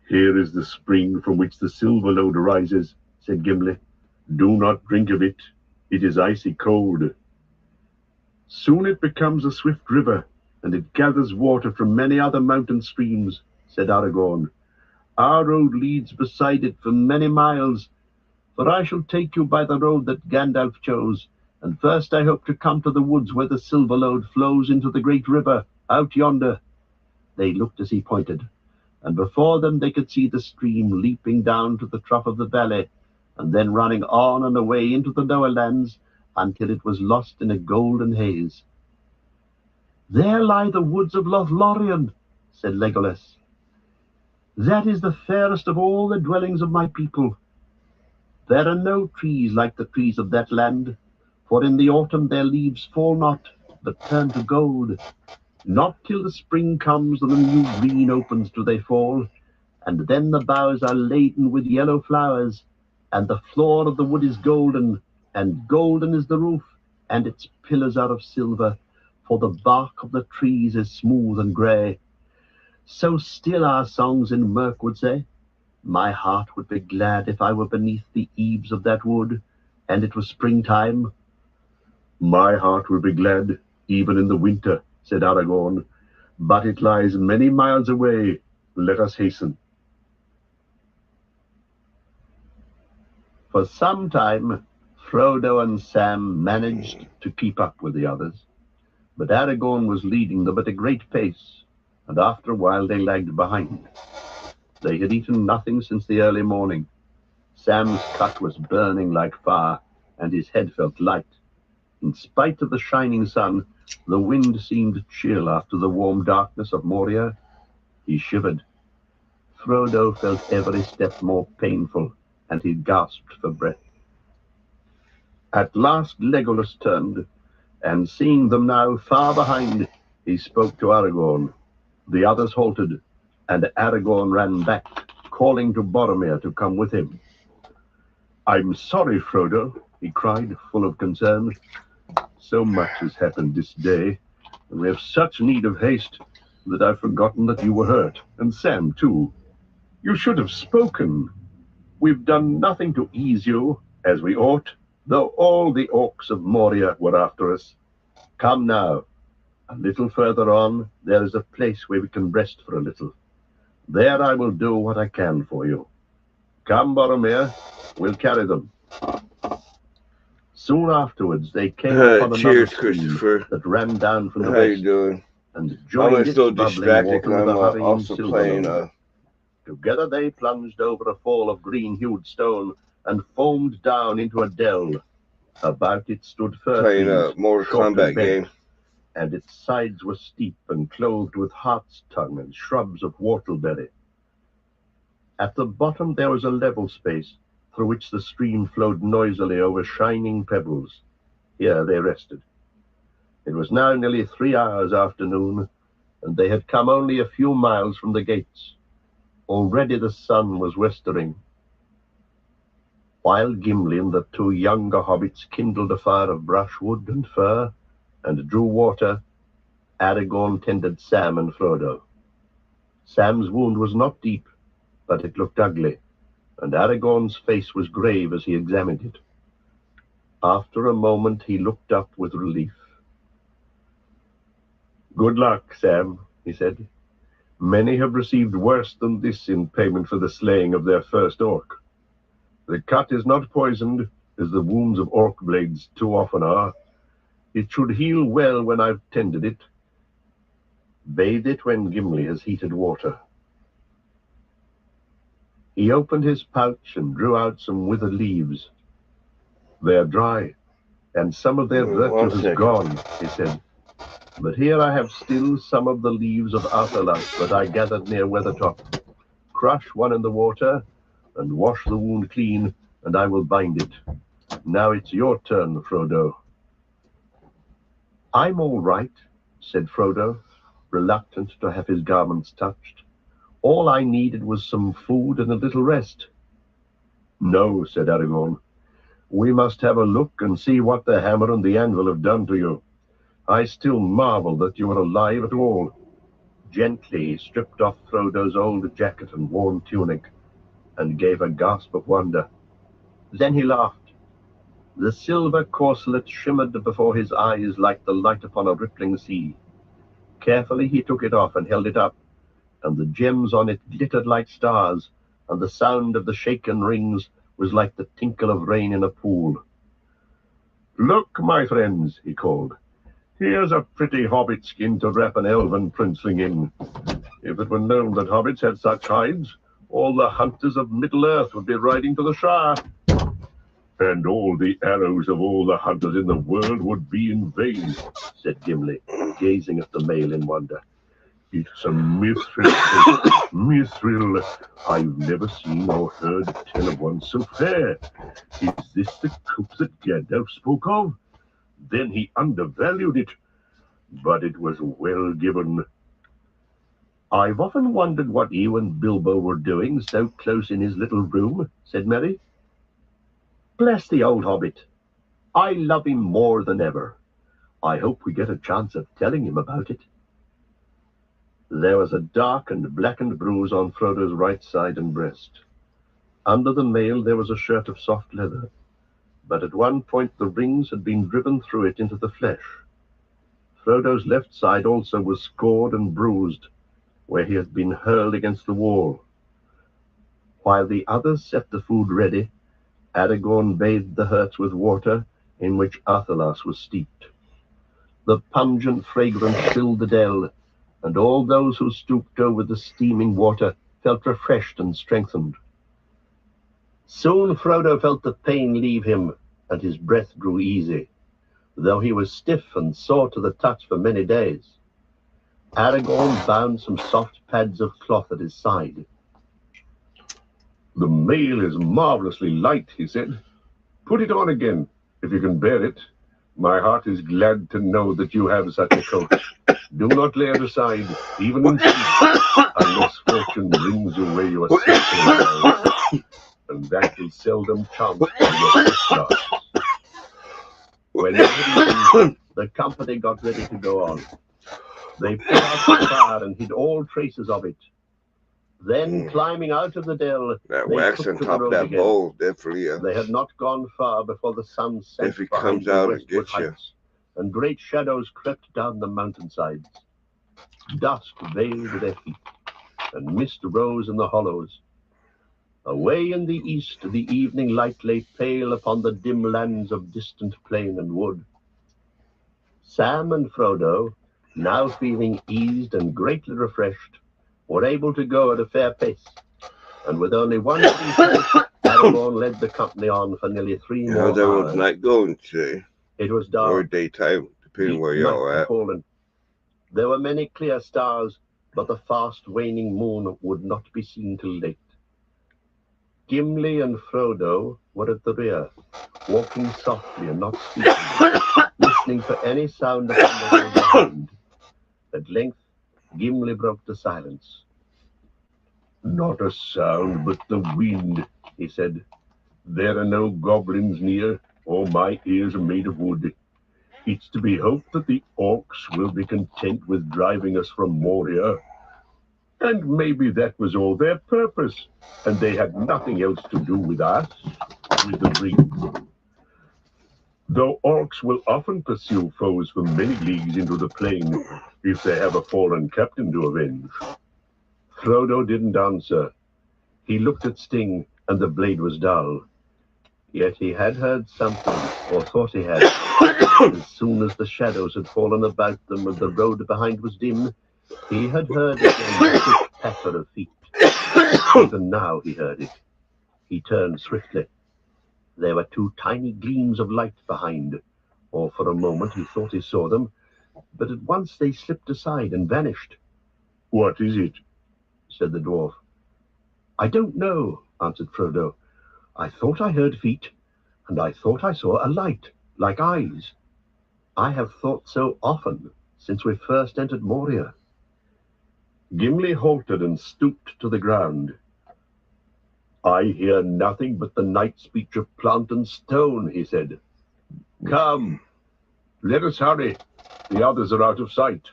S1: Here is the spring from which the silver lode rises, said Gimli. Do not drink of it. It is icy cold. Soon it becomes a swift river, and it gathers water from many other mountain streams, said Aragorn. Our road leads beside it for many miles, for I shall take you by the road that Gandalf chose, and first I hope to come to the woods where the Silver Lode flows into the great river, out yonder. They looked as he pointed, and before them they could see the stream leaping down to the trough of the valley, and then running on and away into the lower lands, until it was lost in a golden haze. There lie the woods of Lothlorien, said Legolas. That is the fairest of all the dwellings of my people. There are no trees like the trees of that land, for in the autumn their leaves fall not, but turn to gold. Not till the spring comes and the new green opens do they fall, and then the boughs are laden with yellow flowers, and the floor of the wood is golden, and golden is the roof, and its pillars are of silver, for the bark of the trees is smooth and grey. So still our songs in Mirk say, my heart would be glad if I were beneath the eaves of that wood, and it was springtime. My heart would be glad, even in the winter, said Aragorn, but it lies many miles away. Let us hasten. For some time, Frodo and Sam managed to keep up with the others, but Aragorn was leading them at a great pace, and after a while they lagged behind. They had eaten nothing since the early morning. Sam's cut was burning like fire, and his head felt light. In spite of the shining sun, the wind seemed chill after the warm darkness of Moria. He shivered. Frodo felt every step more painful, and he gasped for breath. At last Legolas turned, and seeing them now far behind, he spoke to Aragorn. The others halted, and Aragorn ran back, calling to Boromir to come with him. I'm sorry, Frodo, he cried, full of concern. So much has happened this day, and we have such need of haste that I've forgotten that you were hurt, and Sam too. You should have spoken. We've done nothing to ease you, as we ought, though all the orcs of Moria were after us. Come now. A little further on, there is a place where we can rest for a little. There I will do what I can for you. Come, Boromir, we'll carry them. Soon afterwards, they came upon another stream that ran down from the west.
S2: How you doing?
S1: And joined its bubbling water with a hurrying
S2: also
S1: Silver
S2: playing.
S1: Lode. Together they plunged over a fall of green-hued stone and foamed down into a dell. About it stood fir
S2: playing
S1: trees,
S2: a Mortal Kombat game,
S1: and its sides were steep and clothed with hart's tongue and shrubs of whortleberry. At the bottom there was a level space, through which the stream flowed noisily over shining pebbles. Here they rested. It was now nearly 3 hours after noon, and they had come only a few miles from the gates. Already the sun was westering. While Gimli and the two younger hobbits kindled a fire of brushwood and fir, and drew water, Aragorn tended Sam and Frodo. Sam's wound was not deep, but it looked ugly, and Aragorn's face was grave as he examined it. After a moment he looked up with relief. Good luck, Sam, he said. Many have received worse than this in payment for the slaying of their first orc. The cut is not poisoned, as the wounds of orc blades too often are. It should heal well when I've tended it. Bathe it when Gimli has heated water. He opened his pouch and drew out some withered leaves. They are dry, and some of their virtue has gone, he said. But here I have still some of the leaves of Arthurlus that I gathered near Weathertop. Crush one in the water, and wash the wound clean, and I will bind it. Now it's your turn, Frodo. I'm all right, said Frodo, reluctant to have his garments touched. All I needed was some food and a little rest. No, said Aragorn. We must have a look and see what the hammer and the anvil have done to you. I still marvel that you are alive at all. Gently he stripped off Frodo's old jacket and worn tunic, and gave a gasp of wonder. Then he laughed. The silver corselet shimmered before his eyes like the light upon a rippling sea. Carefully he took it off and held it up, and the gems on it glittered like stars, and the sound of the shaken rings was like the tinkle of rain in a pool. "Look, my friends," he called. "Here's a pretty hobbit skin to wrap an elven princeling in. If it were known that hobbits had such hides, all the hunters of Middle-earth would be riding to the Shire. And all the arrows of all the hunters in the world would be in vain," said Gimli, gazing at the mail in wonder. "It's a mithril, mithril. I've never seen or heard tell of one so fair. Is this the cup that Gandalf spoke of? Then he undervalued it, but it was well given." "I've often wondered what you and Bilbo were doing so close in his little room," said Merry. "Bless the old hobbit. I love him more than ever. I hope we get a chance of telling him about it." There was a dark and blackened bruise on Frodo's right side and breast. Under the mail there was a shirt of soft leather, but at one point the rings had been driven through it into the flesh. Frodo's left side also was scored and bruised, where he had been hurled against the wall. While the others set the food ready, Aragorn bathed the hurts with water in which Arthalas was steeped. The pungent fragrance filled the dell, and all those who stooped over the steaming water felt refreshed and strengthened. Soon Frodo felt the pain leave him, and his breath grew easy, though he was stiff and sore to the touch for many days. Aragorn bound some soft pads of cloth at his side. "The mail is marvelously light," he said. "Put it on again, if you can bear it. My heart is glad to know that you have such a coat. Do not lay it aside, even in sleep, unless fortune brings away your sacred, and that will seldom chance for your stars." When it had eaten, the company got ready to go on. They put out the fire and hid all traces of it. Then, climbing out of the dell,
S2: That
S1: they
S2: wax
S1: took
S2: on
S1: to the
S2: top of
S1: road
S2: that
S1: again.
S2: bowl, definitely.
S1: They had not gone far before the sun sank
S2: If he
S1: behind
S2: comes
S1: the
S2: out and
S1: westward
S2: gets you.
S1: heights, and great shadows crept down the mountainsides. Dusk veiled their feet, and mist rose in the hollows. Away in the east, the evening light lay pale upon the dim lands of distant plain and wood. Sam and Frodo, now feeling eased and greatly refreshed, were able to go at a fair pace, and with only one Aragorn led the company on for nearly 3 more
S2: How's
S1: hours.
S2: everyone's night going today?
S1: It was
S2: Or
S1: dark.
S2: daytime, depending where
S1: Deep
S2: y'all
S1: night had
S2: at.
S1: fallen. There were many clear stars, but the fast waning moon would not be seen till late. Gimli and Frodo were at the rear, walking softly and not speaking, listening for any sound upon the road behind. At length, Gimli broke the silence. "Not a sound but the wind," he said. "There are no goblins near, or my ears are made of wood. It's to be hoped that the orcs will be content with driving us from Moria. And maybe that was all their purpose, and they had nothing else to do with us, with the ring. Though orcs will often pursue foes for many leagues into the plain if they have a fallen captain to avenge." Frodo didn't answer. He looked at Sting, and the blade was dull. Yet he had heard something, or thought he had. As soon as the shadows had fallen about them and the road behind was dim, he had heard again the quick patter of feet. Even now he heard it. He turned swiftly. There were 2 tiny gleams of light behind, or for a moment he thought he saw them, but at once they slipped aside and vanished. "What is it?" said the dwarf. "I don't know," answered Frodo. "I thought I heard feet, and I thought I saw a light, like eyes. I have thought so often since we first entered Moria." Gimli halted and stooped to the ground. "I hear nothing but the night speech of plant and stone," he said. "Come, let us hurry. The others are out of sight."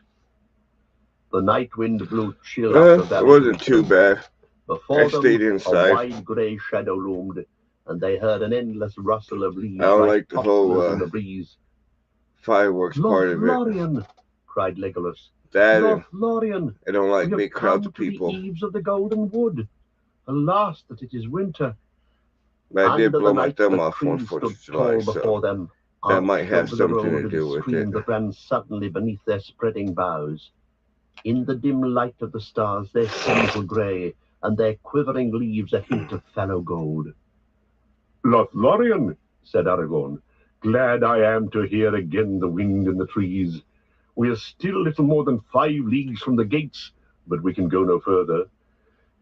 S1: The night wind blew chill up the
S2: It
S1: valley.
S2: wasn't too bad.
S1: Before
S2: I stayed
S1: them,
S2: inside.
S1: a wide grey shadow loomed, and they heard an endless rustle of leaves
S2: I don't
S1: like
S2: like the
S1: poplars
S2: whole
S1: in the breeze.
S2: fireworks part of it.
S1: Lothlorien, cried Legolas.
S2: That
S1: Lothlorien,
S2: I don't like
S1: we
S2: big
S1: have
S2: crowds
S1: come
S2: of
S1: to
S2: people.
S1: the eaves of the Golden Wood. Alas that it is winter.
S2: But I did
S1: Under
S2: blow
S1: the
S2: my
S1: night,
S2: thumb
S1: the
S2: off on
S1: trees
S2: 4th
S1: stood
S2: of July,
S1: tall
S2: so
S1: before them,
S2: that might
S1: arched
S2: have
S1: over the
S2: something
S1: road
S2: to
S1: in
S2: do
S1: a
S2: with
S1: stream
S2: it.
S1: that ran suddenly beneath their spreading boughs. In the dim light of the stars, their stems were grey, and their quivering leaves a hint of fallow gold. Lothlorien, said Aragorn, glad I am to hear again the wind in the trees. We are still little more than 5 leagues from the gates, but we can go no further.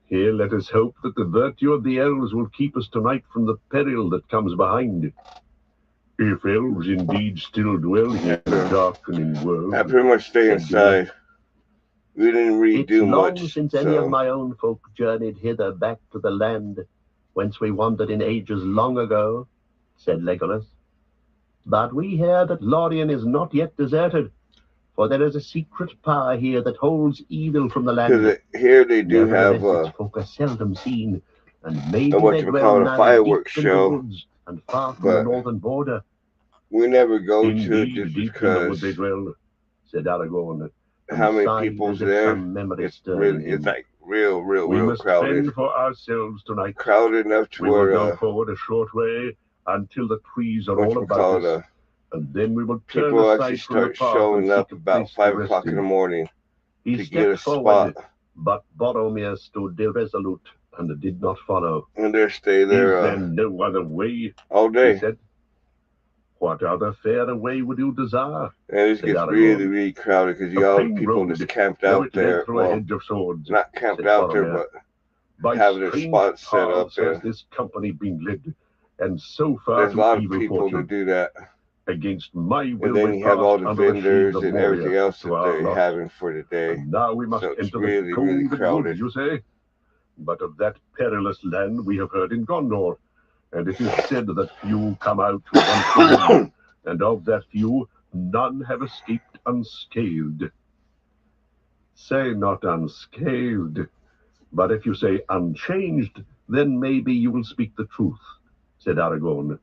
S1: Here let us hope that the virtue of the elves will keep us tonight from the peril that comes behind. If elves indeed still dwell here in the darkening world,
S2: I pretty much stay inside. We didn't really do much.
S1: It's long since any of my own folk journeyed hither back to the land whence we wandered in ages long ago, said Legolas. But we hear that Lorien is not yet deserted, for there is a secret power here that holds evil from the land.
S2: Because here they do have
S1: its folk are seldom seen, and maybe
S2: what
S1: they
S2: you
S1: dwell
S2: call a
S1: now
S2: fireworks
S1: deep in the
S2: show,
S1: woods and far from the northern border.
S2: We never go
S1: Indeed,
S2: to it just
S1: deep
S2: because
S1: in the wood they dwell, said Aragorn.
S2: How many people's there? It's like real crowded.
S1: Fend for ourselves tonight.
S2: Crowded enough to where
S1: we will go forward a short way until the trees are all about us, and then we will turn
S2: people
S1: aside
S2: actually
S1: from the
S2: start
S1: path
S2: showing
S1: and
S2: up
S1: seek a
S2: about
S1: place
S2: 5
S1: to rest
S2: o'clock in the morning
S1: He
S2: to get a
S1: forward,
S2: spot.
S1: But Boromir stood irresolute and did not follow.
S2: And they stay there.
S1: Is there no other way?
S2: All day.
S1: He said. What other fairer way would you desire?
S2: And it gets really crowded because you all people just camped out there.
S1: Through a hedge of swords,
S2: not camped out there, but having their spots set up there.
S1: Has this company been led, and so far
S2: there's a lot of people
S1: fortune.
S2: to do that.
S1: Against my will,
S2: and then you have all the vendors and everything else that they're having for the day.
S1: And now we must enter the
S2: really crowded.
S1: Woods, you say? But of that perilous land we have heard in Gondor, and it is said that few come out once again, and of that few, none have escaped unscathed. Say not unscathed, but if you say unchanged, then maybe you will speak the truth, said Aragorn.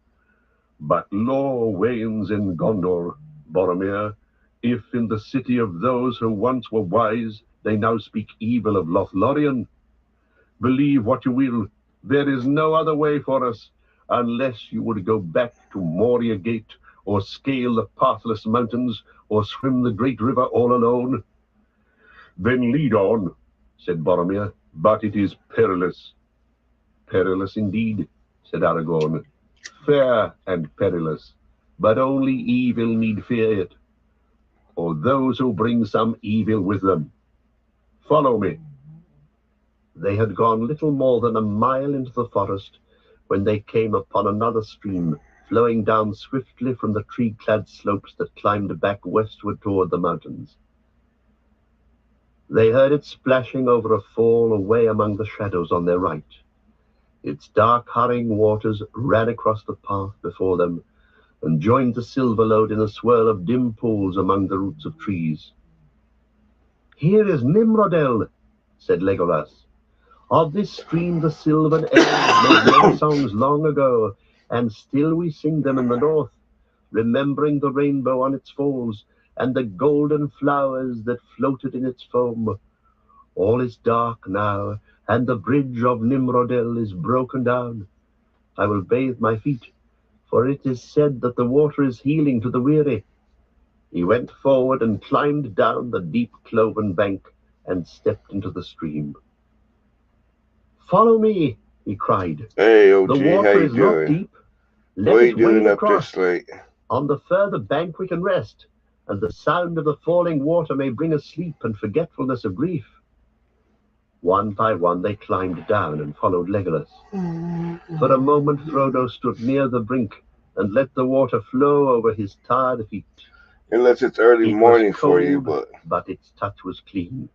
S1: But law wanes in Gondor, Boromir, if in the city of those who once were wise, they now speak evil of Lothlorien. Believe what you will, there is no other way for us, unless you would go back to Moria Gate, or scale the pathless mountains, or swim the great river all alone. Then lead on, said Boromir, but it is perilous. Perilous indeed, said Aragorn. Fair and perilous, but only evil need fear it, or those who bring some evil with them. Follow me. They had gone little more than a mile into the forest when they came upon another stream flowing down swiftly from the tree-clad slopes that climbed back westward toward the mountains. They heard it splashing over a fall away among the shadows on their right. Its dark, hurrying waters ran across the path before them and joined the Silverlode in a swirl of dim pools among the roots of trees. Here is Nimrodel, said Legolas. Of this stream the Sylvan elves made many songs long ago, and still we sing them in the north, remembering the rainbow on its falls and the golden flowers that floated in its foam. All is dark now, and the bridge of Nimrodel is broken down. I will bathe my feet, for it is said that the water is healing to the weary. He went forward and climbed down the deep cloven bank and stepped into the stream. Follow me, he cried.
S2: Hey, OG,
S1: the water is not deep. Let
S2: what are
S1: us
S2: you doing
S1: wade
S2: up
S1: across.
S2: this late?
S1: On the further bank we can rest, and the sound of the falling water may bring us sleep and forgetfulness of grief. One by one they climbed down and followed Legolas. For a moment Frodo stood near the brink and let the water flow over his tired feet.
S2: Unless it's early morning
S1: was cold,
S2: for you,
S1: but its touch was clean.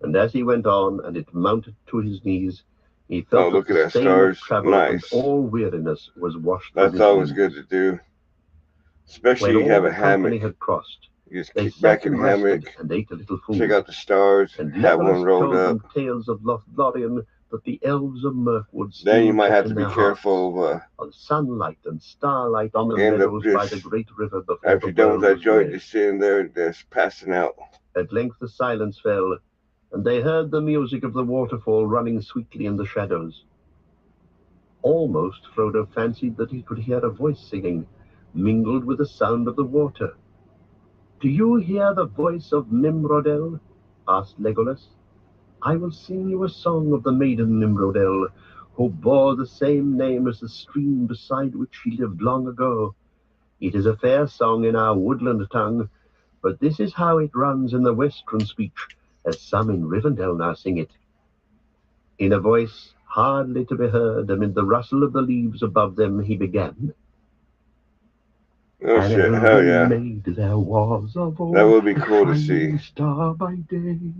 S1: And as he went on and it mounted to his knees, he felt
S2: look
S1: that
S2: at
S1: the
S2: that
S1: stain
S2: stars.
S1: of travel
S2: Nice.
S1: and all weariness was washed
S2: That's
S1: from his
S2: always
S1: limbs.
S2: good to do. Especially
S1: when
S2: you have
S1: all
S2: a
S1: the company
S2: hammock.
S1: Had crossed,
S2: You just
S1: they
S2: kick back
S1: sat
S2: in
S1: and
S2: hammock,
S1: rested and ate a little food.
S2: check out the stars,
S1: and
S2: have
S1: Legolas
S2: one rolled
S1: told
S2: up.
S1: them tales of Lothlorien that the elves of Mirkwood
S2: Then you
S1: still
S2: might
S1: kept
S2: have to
S1: in
S2: be
S1: their
S2: careful
S1: hearts of sunlight and starlight on the
S2: end up
S1: meadows
S2: just
S1: by the great river before
S2: after
S1: the
S2: you're done with
S1: world
S2: that
S1: was
S2: joint,
S1: grey.
S2: just sitting there, just passing out.
S1: At length the silence fell, and they heard the music of the waterfall running sweetly in the shadows. Almost Frodo fancied that he could hear a voice singing, mingled with the sound of the water. "Do you hear the voice of Nimrodel?" asked Legolas. "I will sing you a song of the maiden Nimrodel, who bore the same name as the stream beside which she lived long ago. It is a fair song in our woodland tongue, but this is how it runs in the western speech, as some in Rivendell now sing it." In a voice hardly to be heard amid the rustle of the leaves above them, he began.
S2: Oh
S1: An
S2: shit, hell
S1: elven
S2: yeah.
S1: maid there was of old,
S2: That would be
S1: a
S2: cool to
S1: shining
S2: see.
S1: star by day.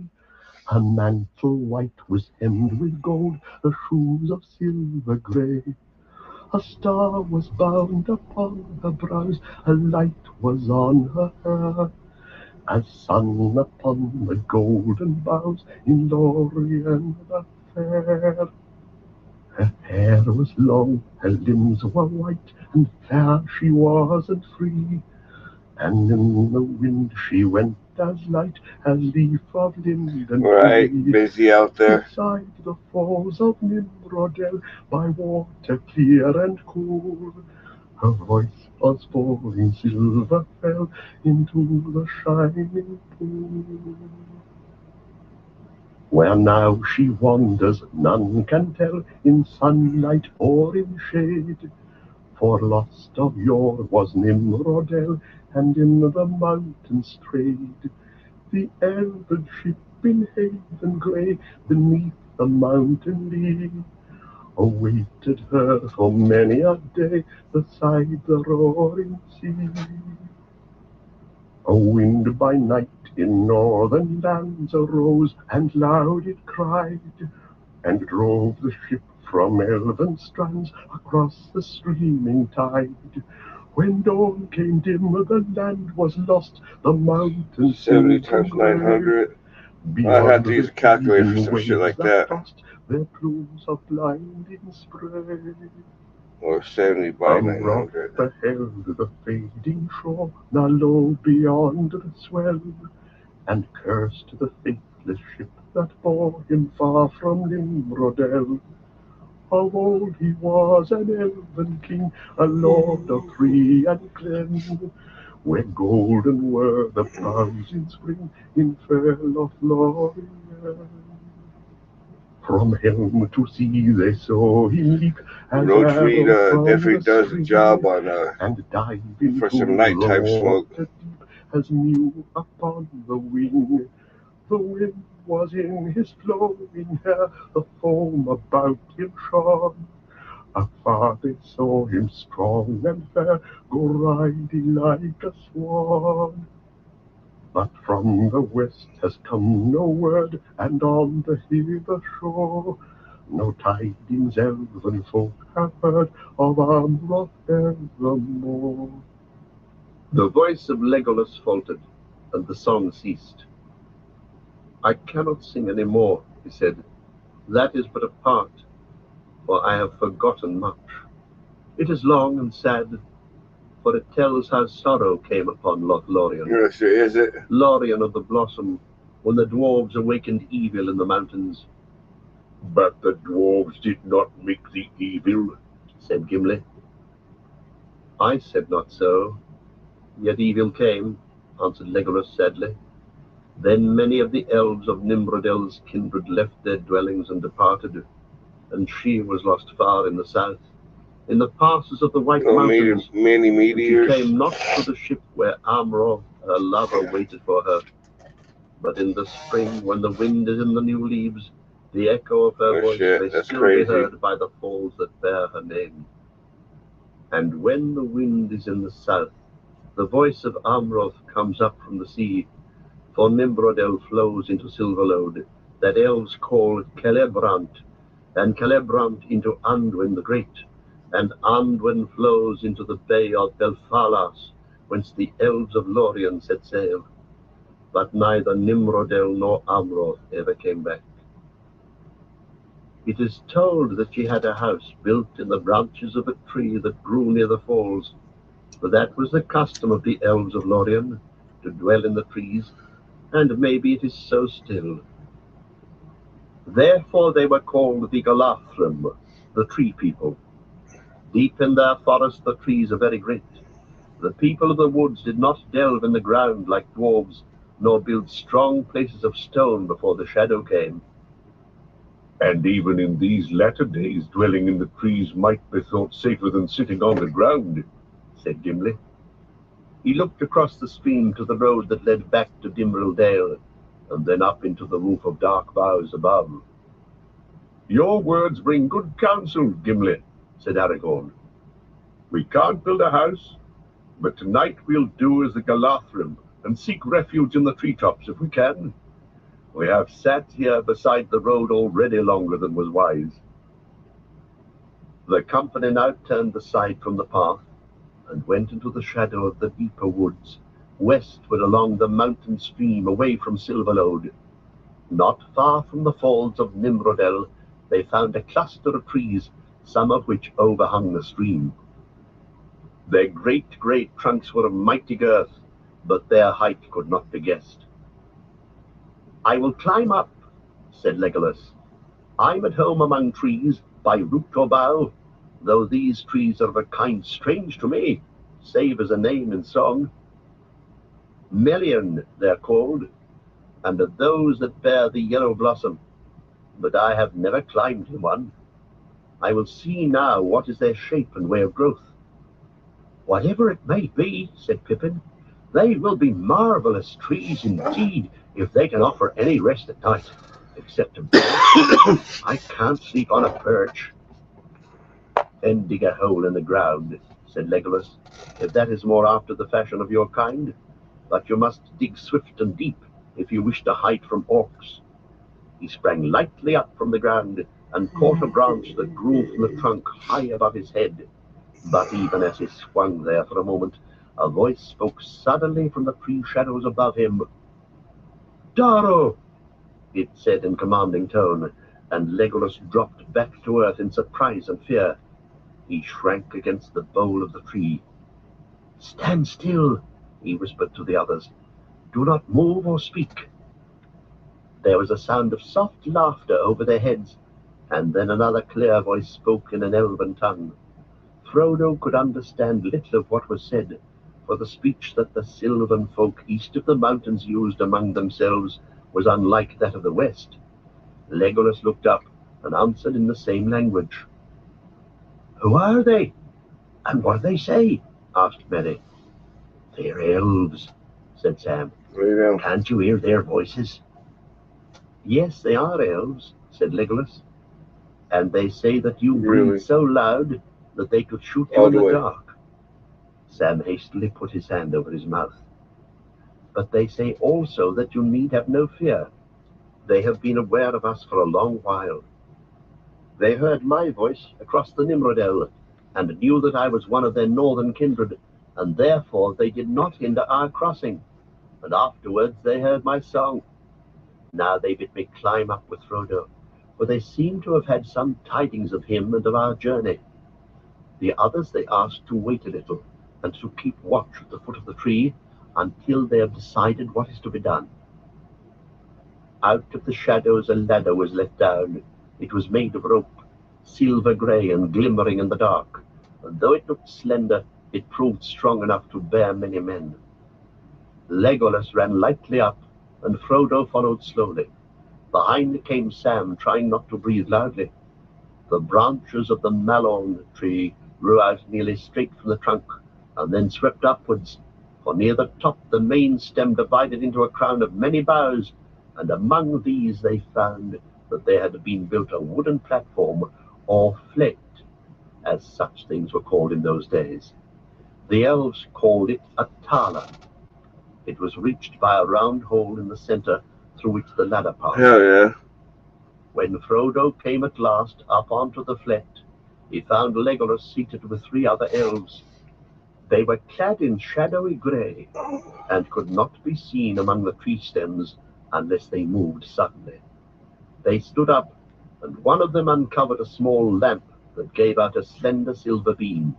S1: Her mantle white was hemmed with gold, her shoes of silver grey. A star was bound upon her brows, a light was on her hair, as sun upon the golden boughs in Lorien the fair. Her hair was long, her limbs were white, and fair she was and free, and in the wind she went as light as leaf of linden
S2: Right,
S1: tree.
S2: busy out there.
S1: Beside the falls of Nimrodel, by water clear and cool, her voice was falling silver fell into the shining pool. Where now she wanders none can tell, in sunlight or in shade, for lost of yore was Nimrodel, and in the mountains strayed. The elven ship in haven grey, beneath the mountain lee, awaited her for many a day beside the roaring sea. A wind by night in northern lands arose, and loud it cried, and drove the ship from elven strands across the streaming tide. When dawn came dim, the land was lost, the mountains
S2: 70
S1: silver
S2: times
S1: grey.
S2: 900. I
S1: Beyond
S2: have to use
S1: the
S2: a calculator for
S1: heaving
S2: some shit
S1: waves
S2: like that.
S1: tossed their plumes of blinding spray.
S2: Or 70 by
S1: Amroth
S2: 900.
S1: beheld the fading shore, now low beyond the swell, and cursed the faithless ship that bore him far from Nimrodel. Of old he was an elven king, a lord of tree and glen, where golden were the boughs in spring in fair Lothlorien. From helm to sea they saw him leap as
S2: Roach Reed
S1: arrow from
S2: definitely
S1: the
S2: does the
S1: string,
S2: job on
S1: and dive into
S2: for some
S1: the
S2: nighttime smoke.
S1: water deep as mew upon the wing. The wind was in his flowing hair, the foam about him shone. Afar they saw him strong and fair, go riding like a swan. But from the west has come no word, and on the hither shore no tidings elven folk have heard of Amroth evermore. The voice of Legolas faltered, and the song ceased. "I cannot sing any more," he said. "That is but a part, for I have forgotten much. It is long and sad, for it tells how sorrow came upon Lothlorien.
S2: Yes, is it?
S1: Lorien of the Blossom, when the dwarves awakened evil in the mountains." "But the dwarves did not make the evil," said Gimli. "I said not so, yet evil came," answered Legolas sadly. "Then many of the elves of Nimrodel's kindred left their dwellings and departed, and she was lost far in the south, in the passes of the White Mountains,
S2: many
S1: and she
S2: meteors.
S1: came not to the ship where Amroth, her lover, waited for her, but in the spring, when the wind is in the new leaves, the echo of her voice may still be heard by the falls that bear her name. And when the wind is in the south, the voice of Amroth comes up from the sea, for Nimrodel flows into Silverlode, that elves call Celebrant, and Celebrant into Anduin the Great, and Anduin flows into the bay of Belfalas, whence the elves of Lorien set sail. But neither Nimrodel nor Amroth ever came back." It is told that she had a house built in the branches of a tree that grew near the falls, for that was the custom of the elves of Lorien, to dwell in the trees, and maybe it is so still. Therefore they were called the Galathrim, the tree people. Deep in their forest the trees are very great. The people of the woods did not delve in the ground like dwarves, nor build strong places of stone before the shadow came.
S4: And even in these latter days, dwelling in the trees might be thought safer than sitting on the ground,
S1: said Gimli. He looked across the stream to the road that led back to Dimrill Dale, and then up into the roof of dark boughs above.
S4: Your words bring good counsel, Gimli, said Aragorn. We can't build a house, but tonight we'll do as the Galathrim and seek refuge in the treetops if we can.
S1: We have sat here beside the road already longer than was wise. The company now turned aside from the path and went into the shadow of the deeper woods, westward along the mountain stream away from Silverlode. Not far from the falls of Nimrodel, they found a cluster of trees, some of which overhung the stream. Their great trunks were of mighty girth, but their height could not be guessed. I will climb up, said Legolas. I'm at home among trees, by root or bough, though these trees are of a kind strange to me, save as a name in song. Melian they're called, and are those that bear the yellow blossom, but I have never climbed in one. I will see now what is their shape and way of growth. Whatever it may be, said Pippin, they will be marvellous trees indeed, if they can offer any rest at night, except a bed. I can't sleep on a perch. Then dig a hole in the ground, said Legolas, if that is more after the fashion of your kind, but you must dig swift and deep, if you wish to hide from orcs. He sprang lightly up from the ground, and caught a branch that grew from the trunk high above his head. But even as he swung there for a moment, a voice spoke suddenly from the tree shadows above him. Daro, it said in commanding tone, and Legolas dropped back to earth in surprise and fear. He shrank against the bole of the tree. Stand still, he whispered to the others. Do not move or speak. There was a sound of soft laughter over their heads, and then another clear voice spoke in an elven tongue. Frodo could understand little of what was said, for the speech that the sylvan folk east of the mountains used among themselves was unlike that of the west. Legolas looked up and answered in the same language. Who are they? And what do they say? Asked Merry. They're elves, said Sam. Can't you hear their voices? Yes, they are elves, said Legolas. And they say that you breathe so loud that they could shoot you in the dark. Sam hastily put his hand over his mouth. But they say also that you need have no fear. They have been aware of us for a long while. They heard my voice across the Nimrodel, and knew that I was one of their northern kindred, and therefore they did not hinder our crossing. And afterwards they heard my song. Now they bid me climb up with Frodo, for they seem to have had some tidings of him and of our journey. The others they asked to wait a little, and to keep watch at the foot of the tree, until they have decided what is to be done. Out of the shadows a ladder was let down. It was made of rope, silver grey and glimmering in the dark, and though it looked slender, it proved strong enough to bear many men. Legolas ran lightly up, and Frodo followed slowly. Behind came Sam, trying not to breathe loudly. The branches of the malorn tree grew out nearly straight from the trunk, and then swept upwards, for near the top the main stem divided into a crown of many boughs, and among these they found that there had been built a wooden platform, or flet, as such things were called in those days. The elves called it a tala. It was reached by a round hole in the center through which the ladder passed.
S2: Hell yeah.
S1: When Frodo came at last up onto the flet, he found Legolas seated with 3 other elves. They were clad in shadowy grey, and could not be seen among the tree stems unless they moved suddenly. They stood up, and one of them uncovered a small lamp that gave out a slender silver beam.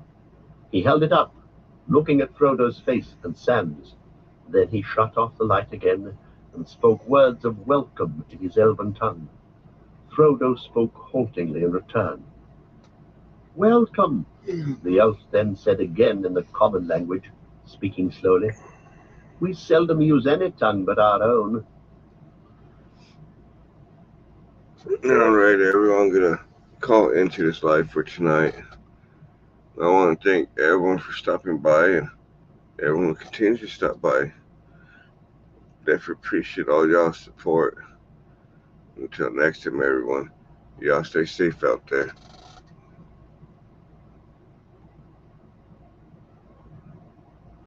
S1: He held it up, looking at Frodo's face and Sam's. Then he shut off the light again and spoke words of welcome in his elven tongue. Frodo spoke haltingly in return. "Welcome," the elf then said again in the common language, speaking slowly. "We seldom use any tongue but our own."
S2: All right, everyone, I'm gonna call into this live for tonight. I want to thank everyone for stopping by, and everyone who continues to stop by. Definitely appreciate all y'all's support. Until next time, everyone, y'all stay safe out there.